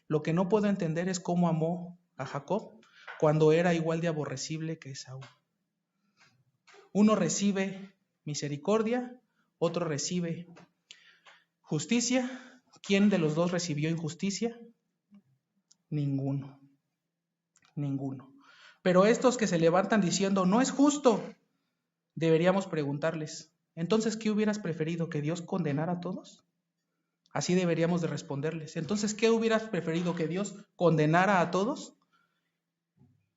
Lo que no puedo entender es cómo amó a Jacob cuando era igual de aborrecible que Esaú. Uno recibe misericordia, otro recibe justicia. ¿Quién de los dos recibió injusticia? Ninguno. Pero estos que se levantan diciendo, no es justo, deberíamos preguntarles, entonces, ¿qué hubieras preferido? ¿Que Dios condenara a todos? Así deberíamos de responderles. Entonces, ¿qué hubieras preferido? ¿Que Dios condenara a todos?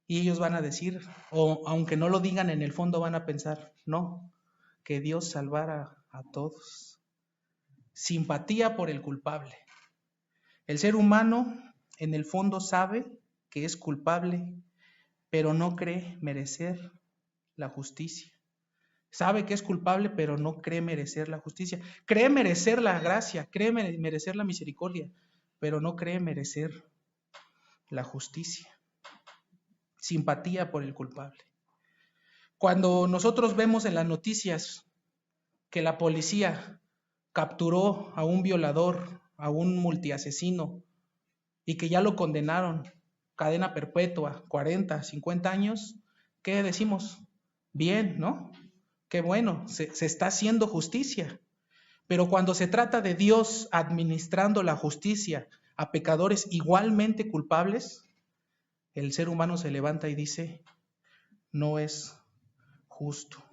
Y ellos van a decir, o aunque no lo digan, en el fondo van a pensar, no, que Dios salvara a todos. Simpatía por el culpable. El ser humano en el fondo sabe que es culpable, pero no cree merecer la justicia. Sabe que es culpable, pero no cree merecer la justicia. Cree merecer la gracia, cree merecer la misericordia, pero no cree merecer la justicia. Simpatía por el culpable. Cuando nosotros vemos en las noticias que la policía capturó a un violador, a un multiasesino, y que ya lo condenaron, cadena perpetua, 40, 50 años, ¿qué decimos? Bien, ¿no? Qué bueno, se está haciendo justicia. Pero cuando se trata de Dios administrando la justicia a pecadores igualmente culpables, el ser humano se levanta y dice, no es justo.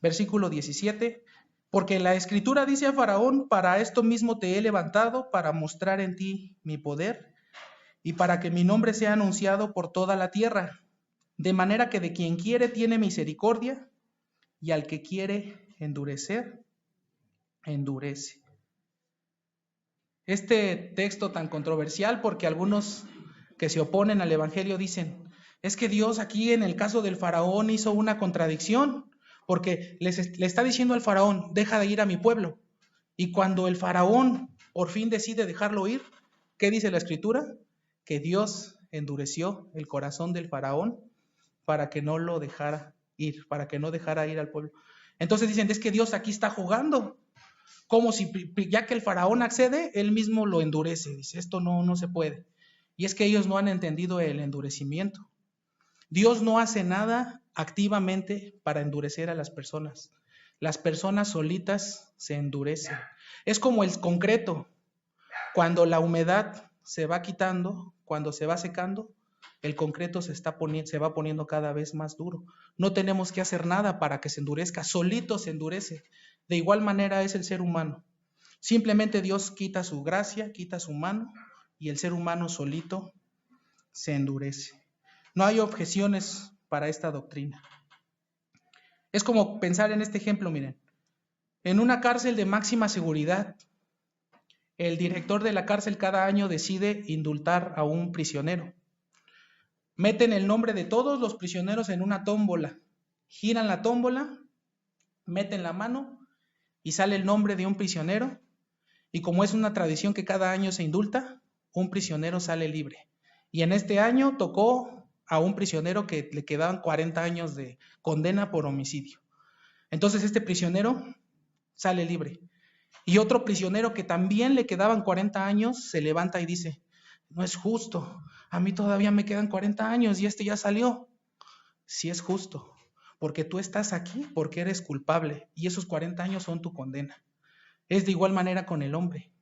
Versículo 17, porque la Escritura dice a Faraón, para esto mismo te he levantado, para mostrar en ti mi poder y para que mi nombre sea anunciado por toda la tierra, de manera que de quien quiere tiene misericordia y al que quiere endurecer, endurece. Este texto tan controversial porque algunos que se oponen al Evangelio dicen, es que Dios aquí en el caso del faraón hizo una contradicción, porque le está diciendo al faraón, deja de ir a mi pueblo. Y cuando el faraón por fin decide dejarlo ir, ¿qué dice la Escritura? Que Dios endureció el corazón del faraón para que no lo dejara ir, para que no dejara ir al pueblo. Entonces dicen, es que Dios aquí está jugando. Como si ya que el faraón accede, él mismo lo endurece. Dice, esto no se puede. Y es que ellos no han entendido el endurecimiento. Dios no hace nada activamente para endurecer a las personas. Las personas solitas se endurecen. Es como el concreto. Cuando la humedad se va quitando, cuando se va secando, el concreto se va poniendo cada vez más duro. No tenemos que hacer nada para que se endurezca, solito se endurece. De igual manera es el ser humano. Simplemente Dios quita su gracia, quita su mano y el ser humano solito se endurece. No hay objeciones para esta doctrina. Es como pensar en este ejemplo, miren. En una cárcel de máxima seguridad, el director de la cárcel cada año decide indultar a un prisionero. Meten el nombre de todos los prisioneros en una tómbola, giran la tómbola, meten la mano y sale el nombre de un prisionero, y como es una tradición que cada año se indulta, un prisionero sale libre. Y en este año tocó a un prisionero que le quedaban 40 años de condena por homicidio. Entonces este prisionero sale libre. Y otro prisionero que también le quedaban 40 años se levanta y dice, no es justo, a mí todavía me quedan 40 años y este ya salió. Sí es justo, porque tú estás aquí porque eres culpable y esos 40 años son tu condena. Es de igual manera con el hombre.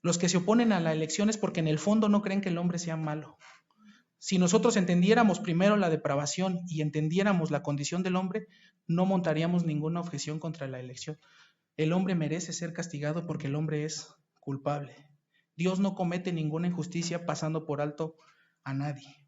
Los que se oponen a la elección es porque en el fondo no creen que el hombre sea malo. Si nosotros entendiéramos primero la depravación y entendiéramos la condición del hombre, no montaríamos ninguna objeción contra la elección. El hombre merece ser castigado porque el hombre es culpable. Dios no comete ninguna injusticia pasando por alto a nadie.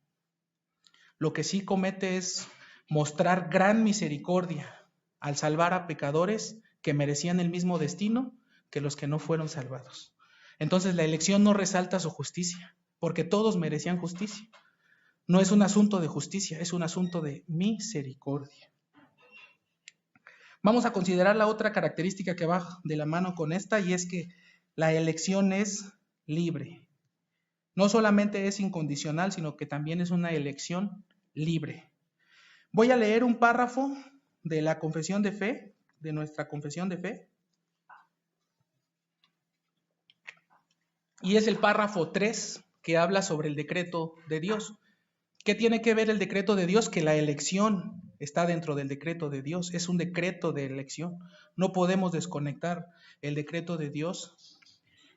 Lo que sí comete es mostrar gran misericordia al salvar a pecadores que merecían el mismo destino que los que no fueron salvados. Entonces la elección no resalta su justicia, porque todos merecían justicia. No es un asunto de justicia, es un asunto de misericordia. Vamos a considerar la otra característica que va de la mano con esta, y es que la elección es libre. No solamente es incondicional, sino que también es una elección libre. Voy a leer un párrafo de la confesión de fe, de nuestra confesión de fe, y es el párrafo 3 que habla sobre el decreto de Dios. ¿Qué tiene que ver el decreto de Dios? Que la elección está dentro del decreto de Dios, es un decreto de elección. No podemos desconectar el decreto de Dios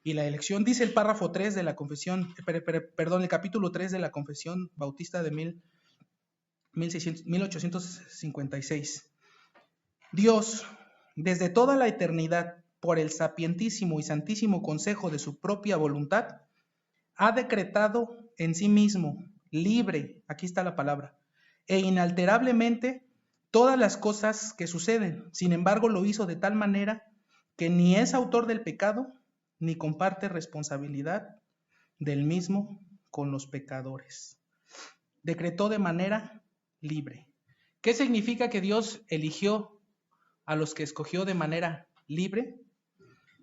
y la elección. Dice el párrafo 3 de la confesión, el capítulo 3 de la confesión bautista de 1856. Dios, desde toda la eternidad, por el sapientísimo y santísimo consejo de su propia voluntad, ha decretado en sí mismo, libre, aquí está la palabra, e inalterablemente todas las cosas que suceden. Sin embargo, lo hizo de tal manera que ni es autor del pecado, ni comparte responsabilidad del mismo con los pecadores. Decretó de manera libre. ¿Qué significa que Dios eligió a los que escogió de manera libre?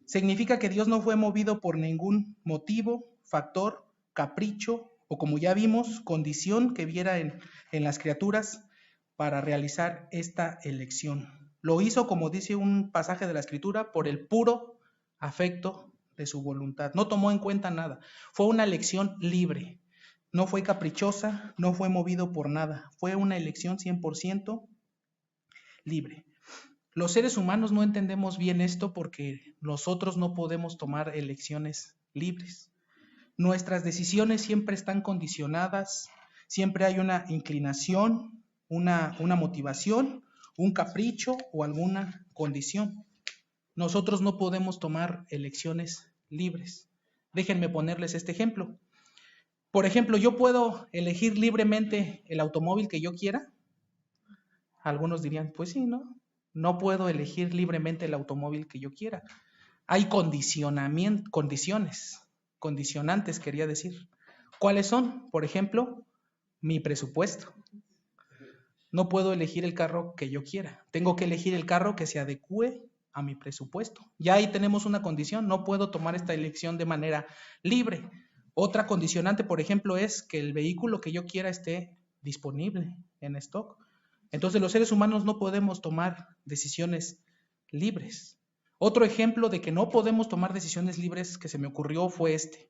Significa que Dios no fue movido por ningún motivo, factor, capricho o, como ya vimos, condición que viera en las criaturas para realizar esta elección. Lo hizo, como dice un pasaje de la Escritura, por el puro afecto de su voluntad. No tomó en cuenta nada. Fue una elección libre. No fue caprichosa, no fue movido por nada. Fue una elección 100% libre. Los seres humanos no entendemos bien esto porque nosotros no podemos tomar elecciones libres. Nuestras decisiones siempre están condicionadas, siempre hay una inclinación, una motivación, un capricho o alguna condición. Nosotros no podemos tomar elecciones libres. Déjenme ponerles este ejemplo. Por ejemplo, ¿yo puedo elegir libremente el automóvil que yo quiera? Algunos dirían, pues sí, ¿no? No puedo elegir libremente el automóvil que yo quiera. Hay condicionantes, quería decir. ¿Cuáles son? Por ejemplo, mi presupuesto. No puedo elegir el carro que yo quiera. Tengo que elegir el carro que se adecue a mi presupuesto. Ya ahí tenemos una condición. No puedo tomar esta elección de manera libre. Otra condicionante, por ejemplo, es que el vehículo que yo quiera esté disponible en stock. Entonces los seres humanos no podemos tomar decisiones libres. Otro ejemplo de que no podemos tomar decisiones libres que se me ocurrió fue este.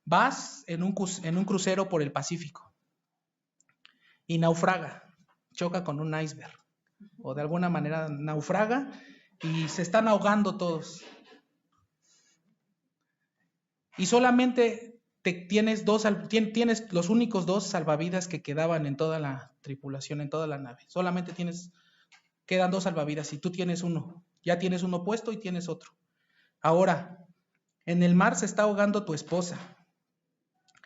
Vas en un crucero por el Pacífico y naufraga, choca con un iceberg o de alguna manera naufraga y se están ahogando todos. Y solamente tienes los únicos 2 salvavidas que quedaban en toda la tripulación, en toda la nave. Solamente quedan 2 salvavidas y tú tienes uno. Ya tienes uno puesto y tienes otro. Ahora, en el mar se está ahogando tu esposa.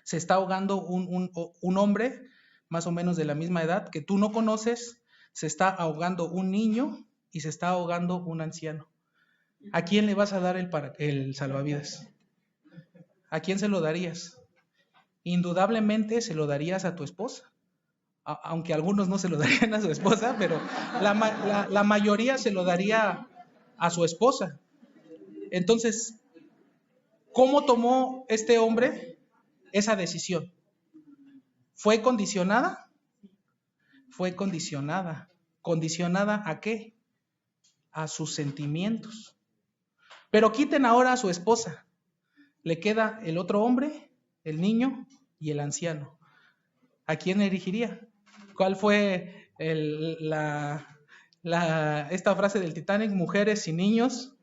Se está ahogando un hombre más o menos de la misma edad que tú no conoces. Se está ahogando un niño y se está ahogando un anciano. ¿A quién le vas a dar el salvavidas? ¿A quién se lo darías? Indudablemente se lo darías a tu esposa. Aunque algunos no se lo darían a su esposa, pero la mayoría se lo daría a su esposa. Entonces, ¿cómo tomó este hombre esa decisión? ¿Fue condicionada? Fue condicionada. ¿Condicionada a qué? A sus sentimientos. Pero quiten ahora a su esposa. Le queda el otro hombre, el niño y el anciano. ¿A quién elegiría? ¿Cuál fue esta frase del Titanic? Mujeres y niños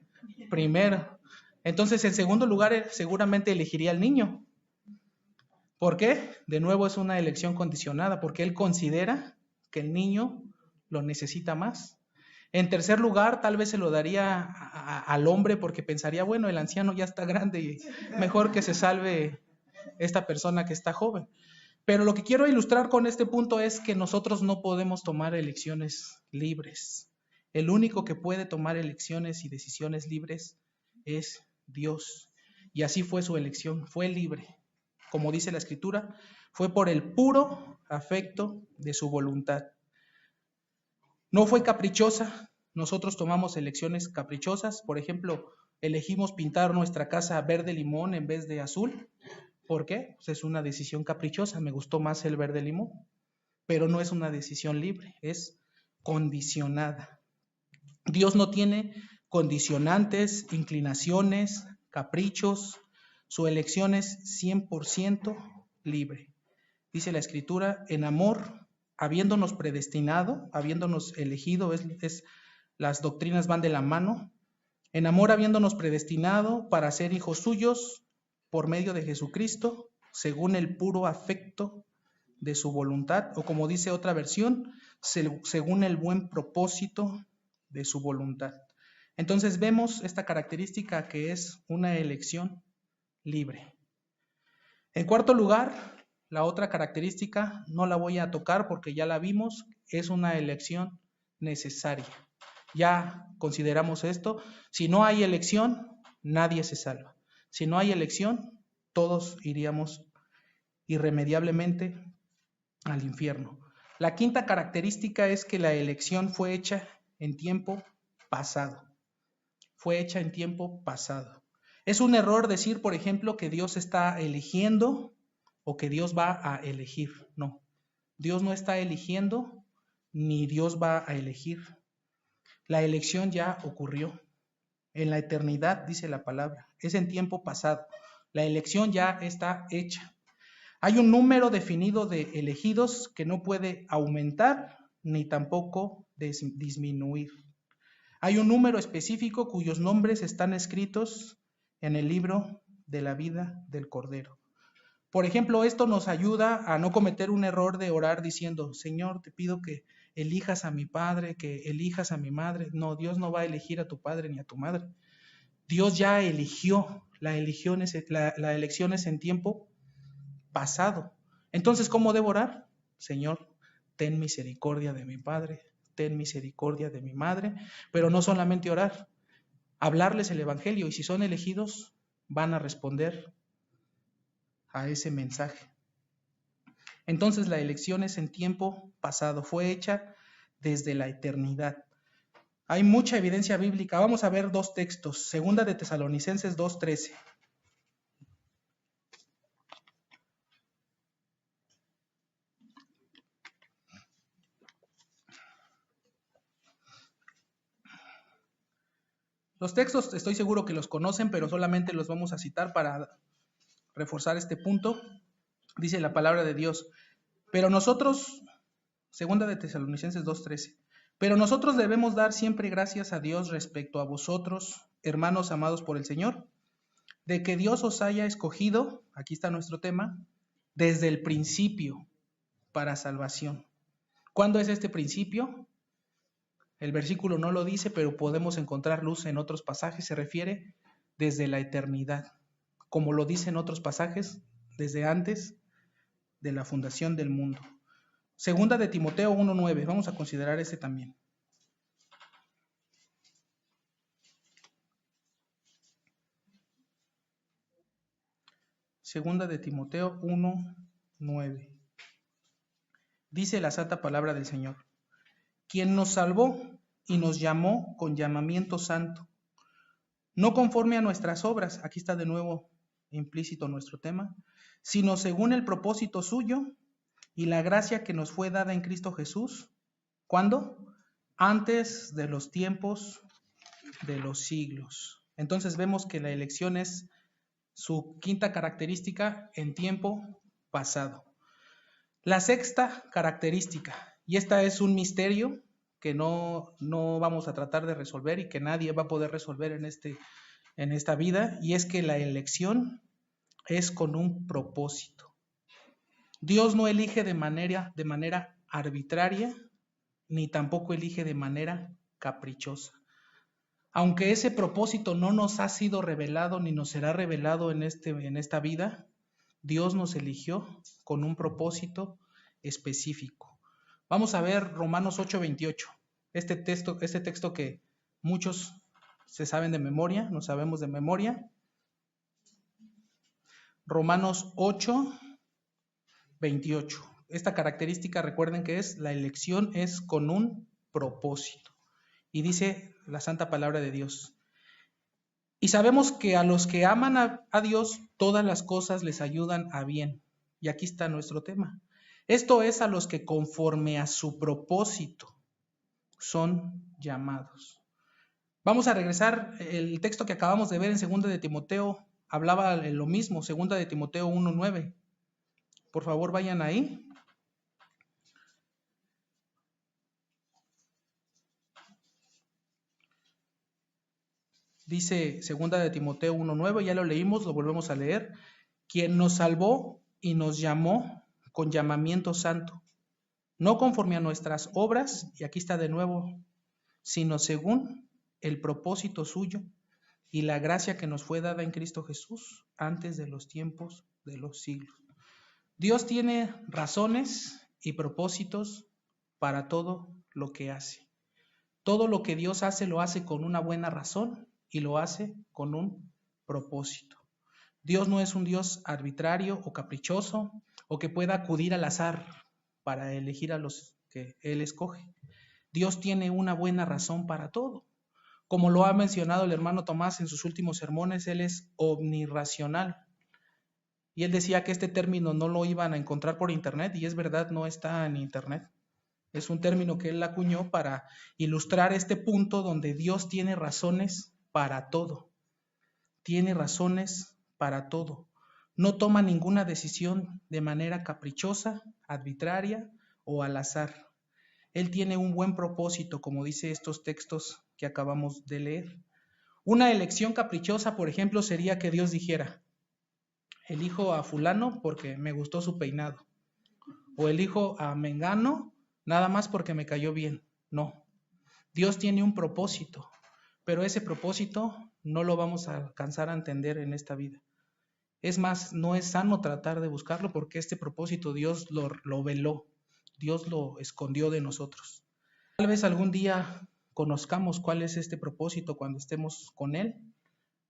primero. Entonces, en segundo lugar, seguramente elegiría al niño. ¿Por qué? De nuevo es una elección condicionada, porque él considera que el niño lo necesita más. En tercer lugar, tal vez se lo daría al hombre porque pensaría, bueno, el anciano ya está grande y mejor que se salve esta persona que está joven. Pero lo que quiero ilustrar con este punto es que nosotros no podemos tomar elecciones libres. El único que puede tomar elecciones y decisiones libres es Dios. Y así fue su elección, fue libre. Como dice la Escritura, fue por el puro afecto de su voluntad. No fue caprichosa. Nosotros tomamos elecciones caprichosas. Por ejemplo, elegimos pintar nuestra casa verde limón en vez de azul. ¿Por qué? Pues es una decisión caprichosa. Me gustó más el verde limón. Pero no es una decisión libre, es condicionada. Dios no tiene condicionantes, inclinaciones, caprichos. Su elección es 100% libre. Dice la Escritura, en amor, habiéndonos predestinado, habiéndonos elegido, las doctrinas van de la mano. En amor, habiéndonos predestinado para ser hijos suyos por medio de Jesucristo, según el puro afecto de su voluntad, o como dice otra versión, según el buen propósito de su voluntad. Entonces vemos esta característica que es una elección libre. En cuarto lugar, la otra característica no la voy a tocar porque ya la vimos, es una elección necesaria. Ya consideramos esto. Si no hay elección, nadie se salva. Si no hay elección, todos iríamos irremediablemente al infierno. La quinta característica es que la elección fue hecha en tiempo pasado. Fue hecha en tiempo pasado. Es un error decir, por ejemplo, que Dios está eligiendo o que Dios va a elegir. No, Dios no está eligiendo ni Dios va a elegir. La elección ya ocurrió. En la eternidad, dice la palabra, es en tiempo pasado. La elección ya está hecha. Hay un número definido de elegidos que no puede aumentar ni tampoco disminuir. Hay un número específico cuyos nombres están escritos en el libro de la vida del Cordero. Por ejemplo, esto nos ayuda a no cometer un error de orar diciendo, Señor, te pido que elijas a mi padre, que elijas a mi madre. No, Dios no va a elegir a tu padre ni a tu madre. Dios ya eligió, la elección es en tiempo pasado. Entonces, ¿cómo debo orar? Señor, ten misericordia de mi padre, ten misericordia de mi madre, pero no solamente orar, hablarles el evangelio, y si son elegidos, van a responder a ese mensaje. Entonces la elección es en tiempo pasado, fue hecha desde la eternidad. Hay mucha evidencia bíblica. Vamos a ver dos textos. Segunda de Tesalonicenses 2:13. Los textos estoy seguro que los conocen, pero solamente los vamos a citar para reforzar este punto. Dice la palabra de Dios, pero nosotros, segunda de Tesalonicenses 2:13, pero nosotros debemos dar siempre gracias a Dios respecto a vosotros, hermanos amados por el Señor, de que Dios os haya escogido, aquí está nuestro tema, desde el principio para salvación. ¿Cuándo es este principio? El versículo no lo dice, pero podemos encontrar luz en otros pasajes. Se refiere desde la eternidad, como lo dice en otros pasajes, desde antes de la fundación del mundo. Segunda de Timoteo 1:9, vamos a considerar ese también. Segunda de Timoteo 1:9. Dice la santa palabra del Señor, quien nos salvó y nos llamó con llamamiento santo, no conforme a nuestras obras, aquí está de nuevo implícito nuestro tema, sino según el propósito suyo y la gracia que nos fue dada en Cristo Jesús. ¿Cuándo? Antes de los tiempos de los siglos. Entonces vemos que la elección es su quinta característica en tiempo pasado. La sexta característica, y esta es un misterio que no vamos a tratar de resolver y que nadie va a poder resolver en esta vida, y es que la elección es con un propósito. Dios no elige de manera arbitraria, ni tampoco elige de manera caprichosa. Aunque ese propósito no nos ha sido revelado ni nos será revelado en esta vida, Dios nos eligió con un propósito específico. Vamos a ver Romanos 8:28, este texto que muchos se saben de memoria, no sabemos de memoria. Romanos 8:28. Esta característica, recuerden que es la elección es con un propósito. Y dice la santa palabra de Dios: y sabemos que a los que aman a Dios, todas las cosas les ayudan a bien. Y aquí está nuestro tema. Esto es a los que conforme a su propósito son llamados. Vamos a regresar, el texto que acabamos de ver en 2 de Timoteo hablaba de lo mismo, 2 de Timoteo 1:9. Por favor, vayan ahí. Dice 2 de Timoteo 1:9, ya lo leímos, lo volvemos a leer. Quien nos salvó y nos llamó con llamamiento santo, no conforme a nuestras obras, y aquí está de nuevo, sino según el propósito suyo y la gracia que nos fue dada en Cristo Jesús antes de los tiempos de los siglos. Dios tiene razones y propósitos para todo lo que hace. Todo lo que Dios hace lo hace con una buena razón y lo hace con un propósito. Dios no es un Dios arbitrario o caprichoso o que pueda acudir al azar para elegir a los que Él escoge. Dios tiene una buena razón para todo. Como lo ha mencionado el hermano Tomás en sus últimos sermones, Él es omnirracional. Y él decía que este término no lo iban a encontrar por internet, y es verdad, no está en internet. Es un término que él acuñó para ilustrar este punto donde Dios tiene razones para todo. Tiene razones para todo. No toma ninguna decisión de manera caprichosa, arbitraria o al azar. Él tiene un buen propósito, como dice estos textos que acabamos de leer. Una elección caprichosa, por ejemplo, sería que Dios dijera: elijo a fulano porque me gustó su peinado, o elijo a mengano nada más porque me cayó bien. No, Dios tiene un propósito, pero ese propósito no lo vamos a alcanzar a entender en esta vida. Es más, no es sano tratar de buscarlo porque este propósito Dios lo veló, Dios lo escondió de nosotros. Tal vez algún día conozcamos cuál es este propósito cuando estemos con Él,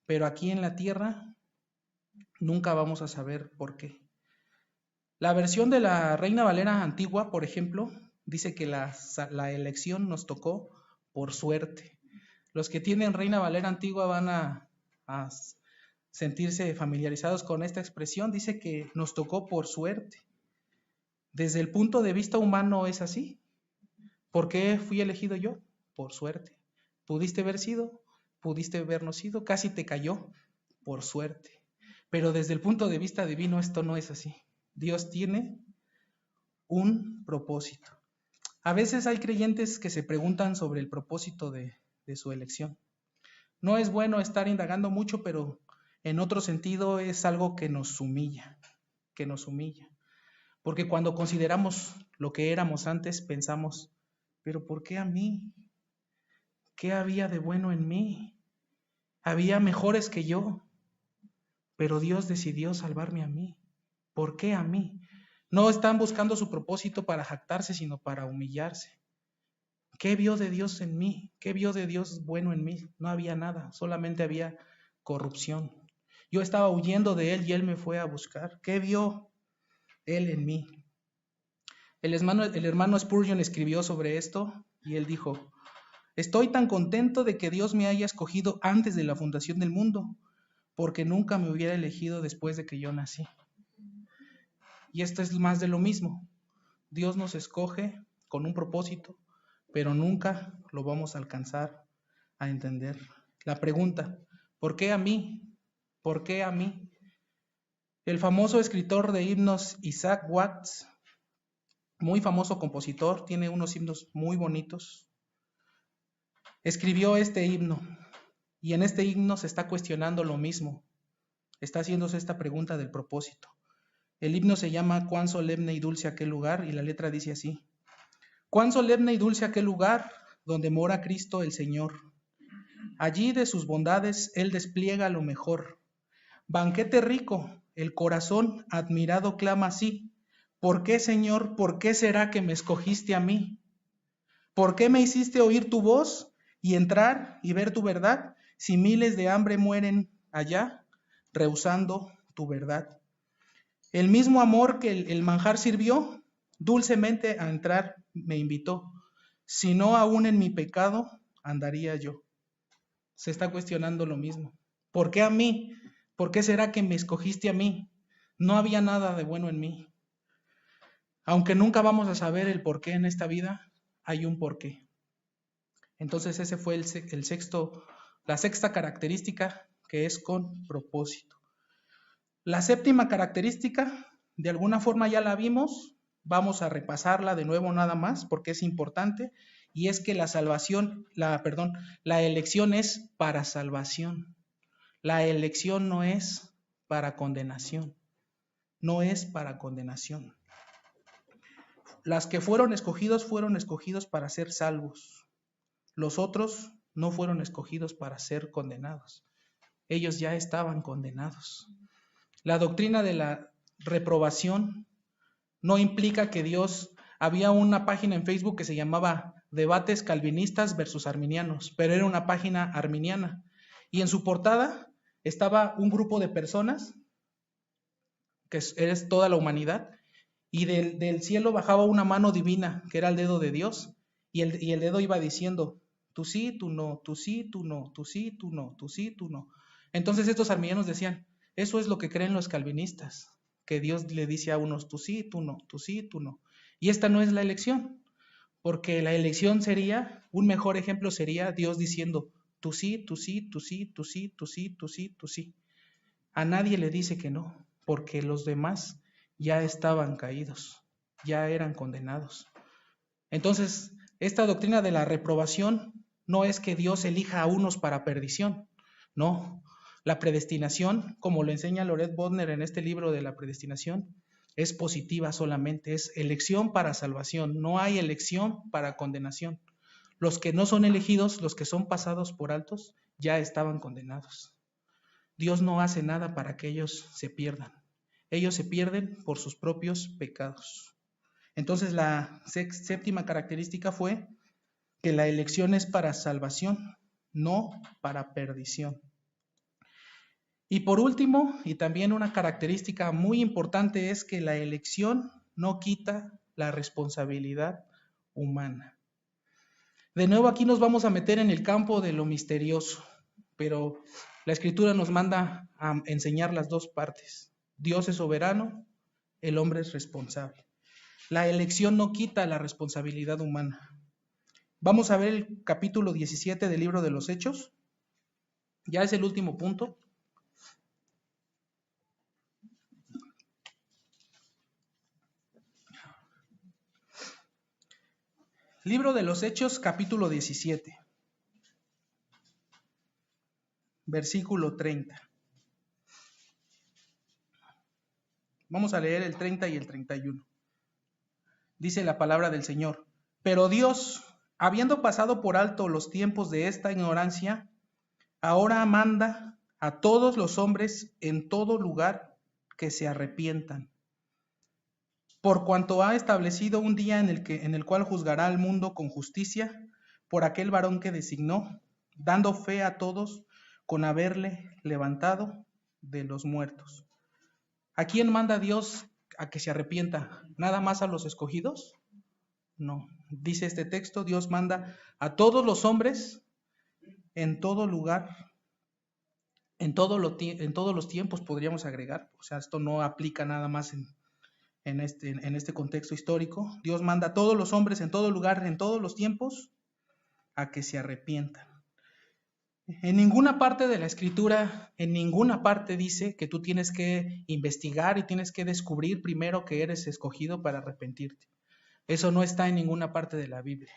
pero aquí en la tierra nunca vamos a saber por qué. La versión de la Reina Valera antigua, por ejemplo, dice que la elección nos tocó por suerte. Los que tienen Reina Valera antigua van a sentirse familiarizados con esta expresión. Dice que nos tocó por suerte. Desde el punto de vista humano es así. ¿Por qué fui elegido yo? Por suerte. ¿Pudiste haber sido? ¿Pudiste habernos sido? Casi te cayó por suerte. Pero desde el punto de vista divino esto no es así. Dios tiene un propósito. A veces hay creyentes que se preguntan sobre el propósito de su elección. No es bueno estar indagando mucho, pero en otro sentido es algo que nos humilla, Porque cuando consideramos lo que éramos antes, pensamos: ¿pero por qué a mí? ¿Qué había de bueno en mí? Había mejores que yo, pero Dios decidió salvarme a mí. ¿Por qué a mí? No están buscando su propósito para jactarse, sino para humillarse. ¿Qué vio de Dios en mí? ¿Qué vio de Dios bueno en mí? No había nada, solamente había corrupción. Yo estaba huyendo de Él y Él me fue a buscar. ¿Qué vio Él en mí? El hermano Spurgeon escribió sobre esto y él dijo: estoy tan contento de que Dios me haya escogido antes de la fundación del mundo, porque nunca me hubiera elegido después de que yo nací. Y esto es más de lo mismo. Dios nos escoge con un propósito, pero nunca lo vamos a alcanzar a entender. La pregunta: ¿por qué a mí? ¿Por qué a mí? El famoso escritor de himnos Isaac Watts, muy famoso compositor, tiene unos himnos muy bonitos, escribió este himno, y en este himno se está cuestionando lo mismo, está haciéndose esta pregunta del propósito. El himno se llama Cuán solemne y dulce aquel lugar, y la letra dice así: Cuán solemne y dulce aquel lugar donde mora Cristo el Señor. Allí de sus bondades Él despliega lo mejor. Banquete rico, el corazón admirado clama así: ¿por qué, Señor, por qué será que me escogiste a mí? ¿Por qué me hiciste oír tu voz y entrar y ver tu verdad, si miles de hambre mueren allá, rehusando tu verdad? El mismo amor que el manjar sirvió, dulcemente a entrar me invitó. Si no, aún en mi pecado andaría yo. Se está cuestionando lo mismo. ¿Por qué a mí? ¿Por qué será que me escogiste a mí? No había nada de bueno en mí. Aunque nunca vamos a saber el por qué en esta vida, hay un por qué. Entonces ese fue la sexta característica, que es con propósito. La séptima característica, de alguna forma ya la vimos, vamos a repasarla de nuevo nada más porque es importante, y es que la elección es para salvación. La elección no es para condenación. No es para condenación. Las que fueron escogidos para ser salvos. Los otros no fueron escogidos para ser condenados. Ellos ya estaban condenados. La doctrina de la reprobación no implica que Dios... Había una página en Facebook que se llamaba Debates Calvinistas versus Arminianos, pero era una página arminiana. Y en su portada estaba un grupo de personas, que es toda la humanidad, y del cielo bajaba una mano divina, que era el dedo de Dios, y el dedo iba diciendo: tú sí, tú no, tú sí, tú no, tú sí, tú no, tú sí, tú no. Entonces estos arminianos decían: eso es lo que creen los calvinistas, que Dios le dice a unos: tú sí, tú no, tú sí, tú no. Y esta no es la elección, porque la elección sería, un mejor ejemplo sería Dios diciendo: tú sí, tú sí, tú sí, tú sí, tú sí, tú sí, tú sí. A nadie le dice que no, porque los demás ya estaban caídos, ya eran condenados. Entonces, esta doctrina de la reprobación no es que Dios elija a unos para perdición, no. La predestinación, como lo enseña Loret Bodner en este libro de la predestinación, es positiva solamente, es elección para salvación, no hay elección para condenación. Los que no son elegidos, los que son pasados por altos, ya estaban condenados. Dios no hace nada para que ellos se pierdan. Ellos se pierden por sus propios pecados. Entonces la séptima característica fue que la elección es para salvación, no para perdición. Y por último, y también una característica muy importante, es que la elección no quita la responsabilidad humana. De nuevo aquí nos vamos a meter en el campo de lo misterioso, pero la Escritura nos manda a enseñar las dos partes. Dios es soberano, el hombre es responsable. La elección no quita la responsabilidad humana. Vamos a ver el capítulo 17 del libro de los Hechos. Ya es el último punto. Libro de los Hechos, capítulo 17. Versículo 30. Vamos a leer el 30 y el 31. Dice la palabra del Señor: pero Dios, habiendo pasado por alto los tiempos de esta ignorancia, ahora manda a todos los hombres en todo lugar que se arrepientan, por cuanto ha establecido un día en el cual juzgará al mundo con justicia por aquel varón que designó, dando fe a todos con haberle levantado de los muertos. ¿A quién manda Dios a que se arrepienta? ¿Nada más a los escogidos? No. Dice este texto: Dios manda a todos los hombres en todo lugar, en todos los tiempos, podríamos agregar. O sea, esto no aplica nada más en este contexto histórico. Dios manda a todos los hombres en todo lugar, en todos los tiempos, a que se arrepientan. En ninguna parte de la Escritura, en ninguna parte dice que tú tienes que investigar y tienes que descubrir primero que eres escogido para arrepentirte. Eso no está en ninguna parte de la Biblia.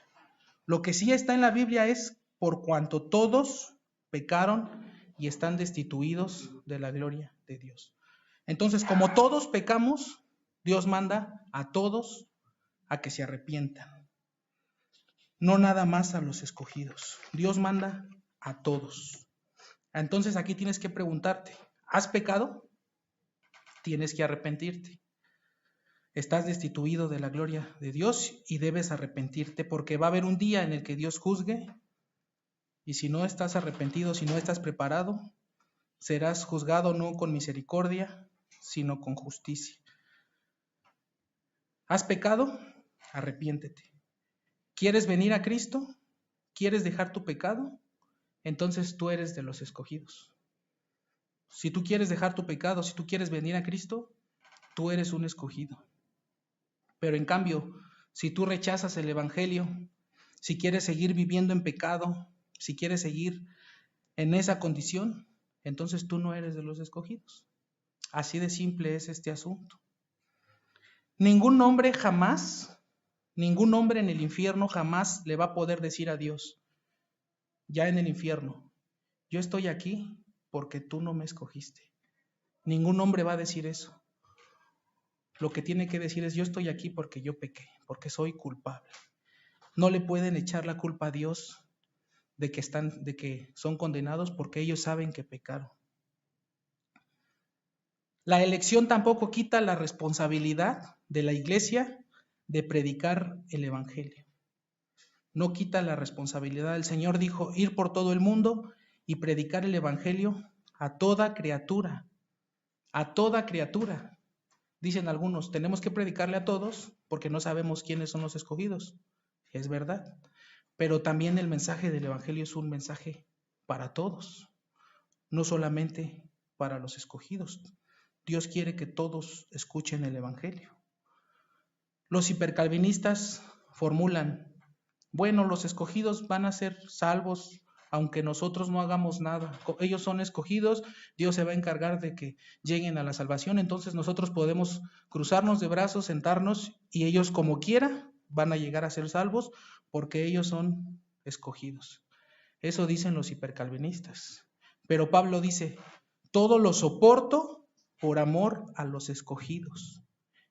Lo que sí está en la Biblia es: por cuanto todos pecaron y están destituidos de la gloria de Dios. Entonces, como todos pecamos, Dios manda a todos a que se arrepientan. No nada más a los escogidos. Dios manda a todos. Entonces aquí tienes que preguntarte, ¿has pecado? Tienes que arrepentirte. Estás destituido de la gloria de Dios y debes arrepentirte porque va a haber un día en el que Dios juzgue y si no estás arrepentido, si no estás preparado, serás juzgado no con misericordia, sino con justicia. ¿Has pecado? Arrepiéntete. ¿Quieres venir a Cristo? ¿Quieres dejar tu pecado? Entonces tú eres de los escogidos. Si tú quieres dejar tu pecado, si tú quieres venir a Cristo, tú eres un escogido. Pero en cambio, si tú rechazas el Evangelio, si quieres seguir viviendo en pecado, si quieres seguir en esa condición, entonces tú no eres de los escogidos. Así de simple es este asunto. Ningún hombre en el infierno jamás le va a poder decir a Dios, ya en el infierno, yo estoy aquí porque tú no me escogiste. Ningún hombre va a decir eso. Lo que tiene que decir es, yo estoy aquí porque yo pequé, porque soy culpable. No le pueden echar la culpa a Dios de que son condenados porque ellos saben que pecaron. La elección tampoco quita la responsabilidad de la iglesia de predicar el evangelio. No quita la responsabilidad. El Señor dijo, ir por todo el mundo y predicar el evangelio a toda criatura. A toda criatura. Dicen algunos, tenemos que predicarle a todos porque no sabemos quiénes son los escogidos. Es verdad. Pero también el mensaje del evangelio es un mensaje para todos, no solamente para los escogidos. Dios quiere que todos escuchen el evangelio. Los hipercalvinistas formulan, bueno, los escogidos van a ser salvos aunque nosotros no hagamos nada. Ellos son escogidos, Dios se va a encargar de que lleguen a la salvación, entonces nosotros podemos cruzarnos de brazos, sentarnos y ellos como quiera van a llegar a ser salvos porque ellos son escogidos. Eso dicen los hipercalvinistas. Pero Pablo dice, todo lo soporto por amor a los escogidos.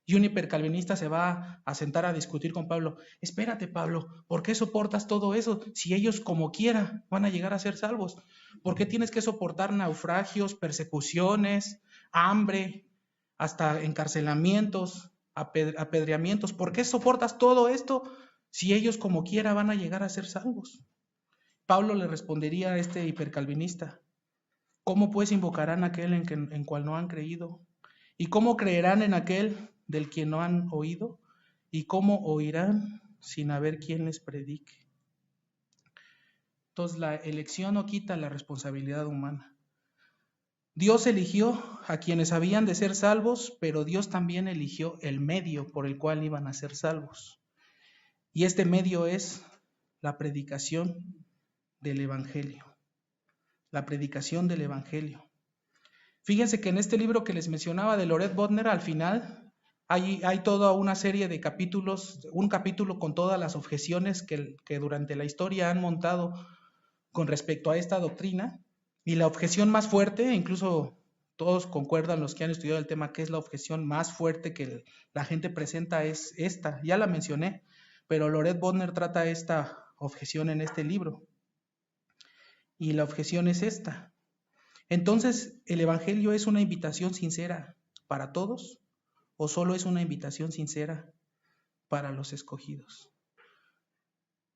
Y un hipercalvinista se va a sentar a discutir con Pablo. Espérate, Pablo, ¿por qué soportas todo eso? Si ellos como quiera van a llegar a ser salvos. ¿Por qué tienes que soportar naufragios, persecuciones, hambre, hasta encarcelamientos, apedreamientos? ¿Por qué soportas todo esto si ellos como quiera van a llegar a ser salvos? Pablo le respondería a este hipercalvinista, ¿cómo pues invocarán a aquel en cual no han creído? ¿Y cómo creerán en aquel del quien no han oído? ¿Y cómo oirán sin haber quien les predique? Entonces la elección no quita la responsabilidad humana. Dios eligió a quienes habían de ser salvos, pero Dios también eligió el medio por el cual iban a ser salvos. Y este medio es la predicación del Evangelio. La predicación del Evangelio. Fíjense que en este libro que les mencionaba de Loret Bodner, al final hay toda una serie de capítulos, un capítulo con todas las objeciones que durante la historia han montado con respecto a esta doctrina. Y la objeción más fuerte, incluso todos concuerdan los que han estudiado el tema, que es la objeción más fuerte que la gente presenta es esta. Ya la mencioné, pero Loret Bodner trata esta objeción en este libro. Y la objeción es esta. Entonces, ¿el Evangelio es una invitación sincera para todos o solo es una invitación sincera para los escogidos?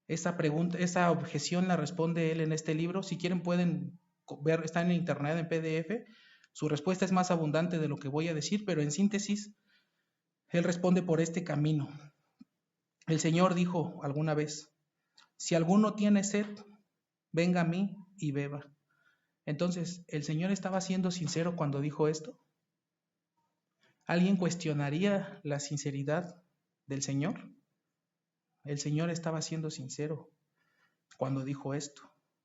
Esa pregunta, esa objeción la responde él en este libro. Si quieren pueden ver, está en internet en PDF. Su respuesta es más abundante de lo que voy a decir, pero en síntesis, él responde por este camino. El Señor dijo alguna vez, si alguno tiene sed, venga a mí y beba. Entonces, ¿el Señor estaba siendo sincero cuando dijo esto? ¿Alguien cuestionaría la sinceridad del Señor? El Señor estaba siendo sincero cuando dijo esto.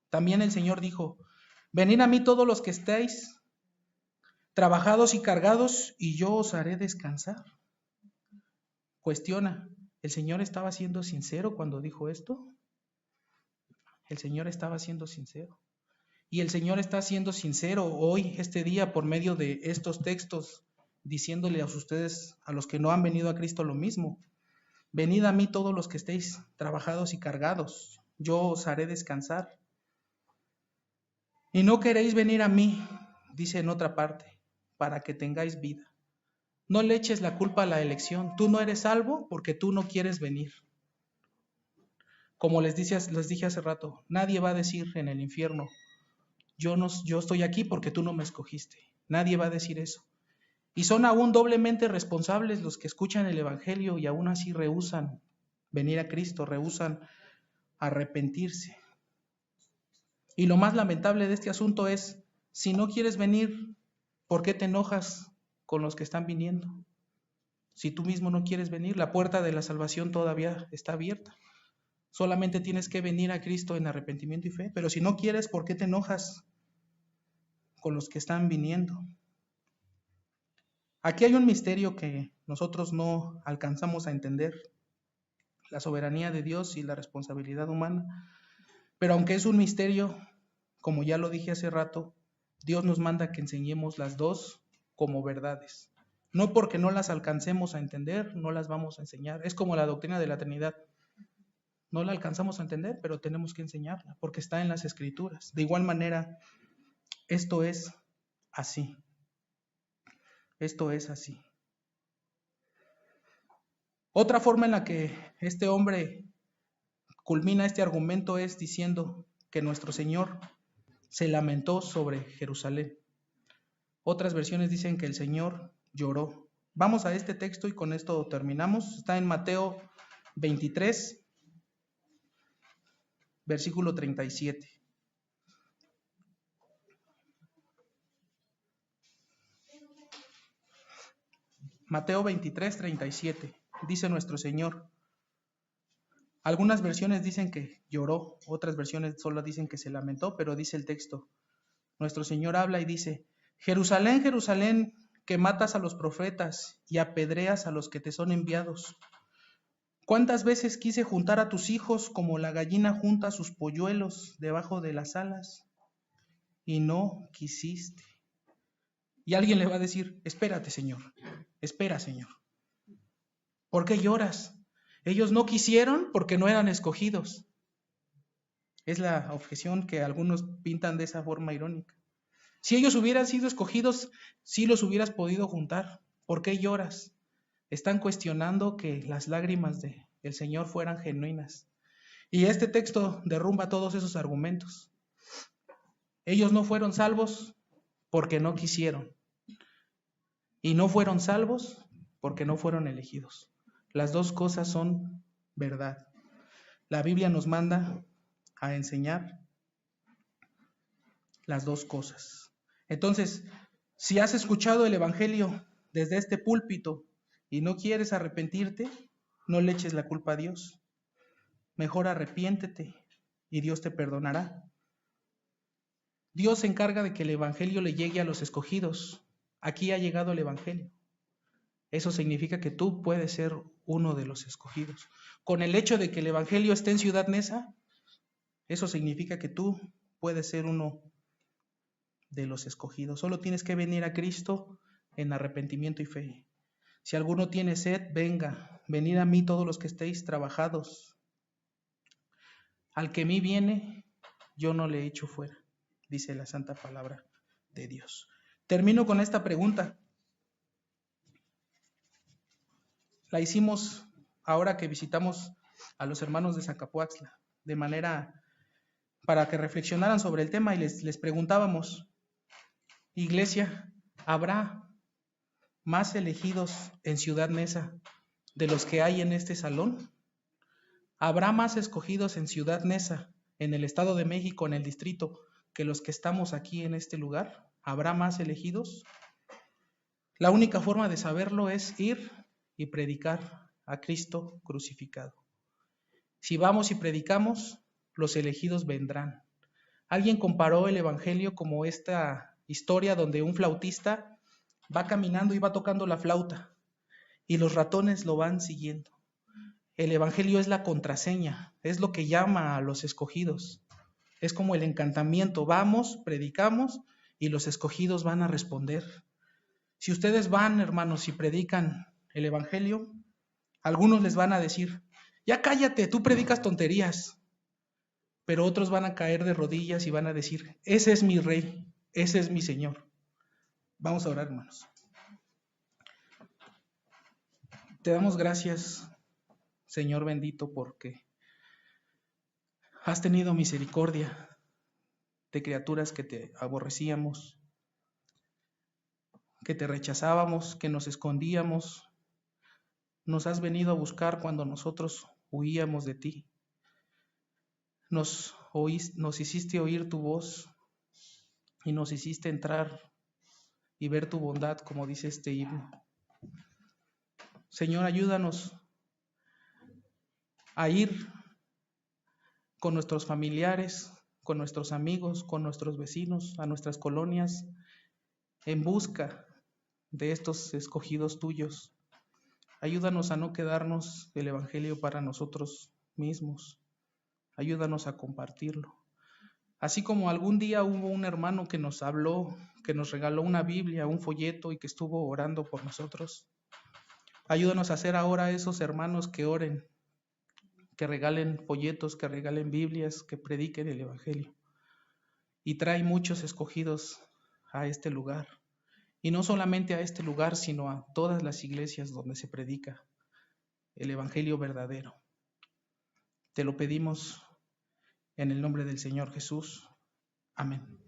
También el Señor dijo, venid a mí todos los que estáis trabajados y cargados, y yo os haré descansar. Cuestiona, ¿el Señor estaba siendo sincero cuando dijo esto? El Señor estaba siendo sincero. Y el Señor está siendo sincero hoy, este día, por medio de estos textos diciéndole a ustedes, a los que no han venido a Cristo, lo mismo. Venid a mí todos los que estéis trabajados y cargados, yo os haré descansar. Y no queréis venir a mí, dice en otra parte, para que tengáis vida. No le eches la culpa a la elección. Tú no eres salvo porque tú no quieres venir. Como les dije hace rato, nadie va a decir en el infierno, yo estoy aquí porque tú no me escogiste. Nadie va a decir eso. Y son aún doblemente responsables los que escuchan el Evangelio y aún así rehúsan venir a Cristo, rehúsan arrepentirse. Y lo más lamentable de este asunto es, si no quieres venir, ¿por qué te enojas con los que están viniendo? Si tú mismo no quieres venir, la puerta de la salvación todavía está abierta. Solamente tienes que venir a Cristo en arrepentimiento y fe. Pero si no quieres, ¿por qué te enojas con los que están viniendo? Aquí hay un misterio que nosotros no alcanzamos a entender, la soberanía de Dios y la responsabilidad humana. Pero aunque es un misterio, como ya lo dije hace rato, Dios nos manda que enseñemos las dos como verdades. No porque no las alcancemos a entender, no las vamos a enseñar. Es como la doctrina de la Trinidad. No la alcanzamos a entender, pero tenemos que enseñarla, porque está en las Escrituras. De igual manera, esto es así. Esto es así. Otra forma en la que este hombre culmina este argumento es diciendo que nuestro Señor se lamentó sobre Jerusalén. Otras versiones dicen que el Señor lloró. Vamos a este texto y con esto terminamos. Está en Mateo 23, versículo 37. Mateo 23, 37. Dice nuestro Señor. Algunas versiones dicen que lloró, otras versiones solo dicen que se lamentó, pero dice el texto. Nuestro Señor habla y dice, Jerusalén, Jerusalén, que matas a los profetas y apedreas a los que te son enviados. ¿Cuántas veces quise juntar a tus hijos como la gallina junta sus polluelos debajo de las alas? Y no quisiste. Y alguien le va a decir, espérate, Señor, espera, Señor. ¿Por qué lloras? Ellos no quisieron porque no eran escogidos. Es la objeción que algunos pintan de esa forma irónica. Si ellos hubieran sido escogidos, sí los hubieras podido juntar. ¿Por qué lloras? Están cuestionando que las lágrimas del Señor fueran genuinas. Y este texto derrumba todos esos argumentos. Ellos no fueron salvos porque no quisieron. Y no fueron salvos porque no fueron elegidos. Las dos cosas son verdad. La Biblia nos manda a enseñar las dos cosas. Entonces, si has escuchado el Evangelio desde este púlpito y no quieres arrepentirte, no le eches la culpa a Dios. Mejor arrepiéntete y Dios te perdonará. Dios se encarga de que el Evangelio le llegue a los escogidos. Aquí ha llegado el Evangelio. Eso significa que tú puedes ser uno de los escogidos. Con el hecho de que el Evangelio esté en Ciudad Neza, eso significa que tú puedes ser uno de los escogidos. Solo tienes que venir a Cristo en arrepentimiento y fe. Si alguno tiene sed, venga, venid a mí todos los que estéis trabajados. Al que a mí viene, yo no le echo fuera, dice la santa palabra de Dios. Termino con esta pregunta. La hicimos ahora que visitamos a los hermanos de Zacapuaxtla, de manera para que reflexionaran sobre el tema y les preguntábamos, Iglesia, ¿habrá más elegidos en Ciudad Neza de los que hay en este salón? ¿Habrá más escogidos en Ciudad Neza, en el Estado de México, en el distrito, que los que estamos aquí en este lugar? ¿Habrá más elegidos? La única forma de saberlo es ir y predicar a Cristo crucificado. Si vamos y predicamos, los elegidos vendrán. Alguien comparó el Evangelio como esta historia donde un flautista va caminando y va tocando la flauta y los ratones lo van siguiendo. El Evangelio es la contraseña, es lo que llama a los escogidos. Es como el encantamiento, vamos, predicamos y los escogidos van a responder. Si ustedes van, hermanos, y predican el Evangelio, algunos les van a decir, ya cállate, tú predicas tonterías. Pero otros van a caer de rodillas y van a decir, ese es mi Rey, ese es mi Señor. Vamos a orar, hermanos. Te damos gracias, Señor bendito, porque has tenido misericordia de criaturas que te aborrecíamos, que te rechazábamos, que nos escondíamos. Nos has venido a buscar cuando nosotros huíamos de ti. Nos hiciste oír tu voz y nos hiciste entrar y ver tu bondad, como dice este himno. Señor, ayúdanos a ir con nuestros familiares, con nuestros amigos, con nuestros vecinos, a nuestras colonias, en busca de estos escogidos tuyos. Ayúdanos a no quedarnos el Evangelio para nosotros mismos. Ayúdanos a compartirlo. Así como algún día hubo un hermano que nos habló, que nos regaló una Biblia, un folleto y que estuvo orando por nosotros. Ayúdanos a ser ahora esos hermanos que oren, que regalen folletos, que regalen Biblias, que prediquen el Evangelio. Y trae muchos escogidos a este lugar. Y no solamente a este lugar, sino a todas las iglesias donde se predica el Evangelio verdadero. Te lo pedimos en el nombre del Señor Jesús. Amén.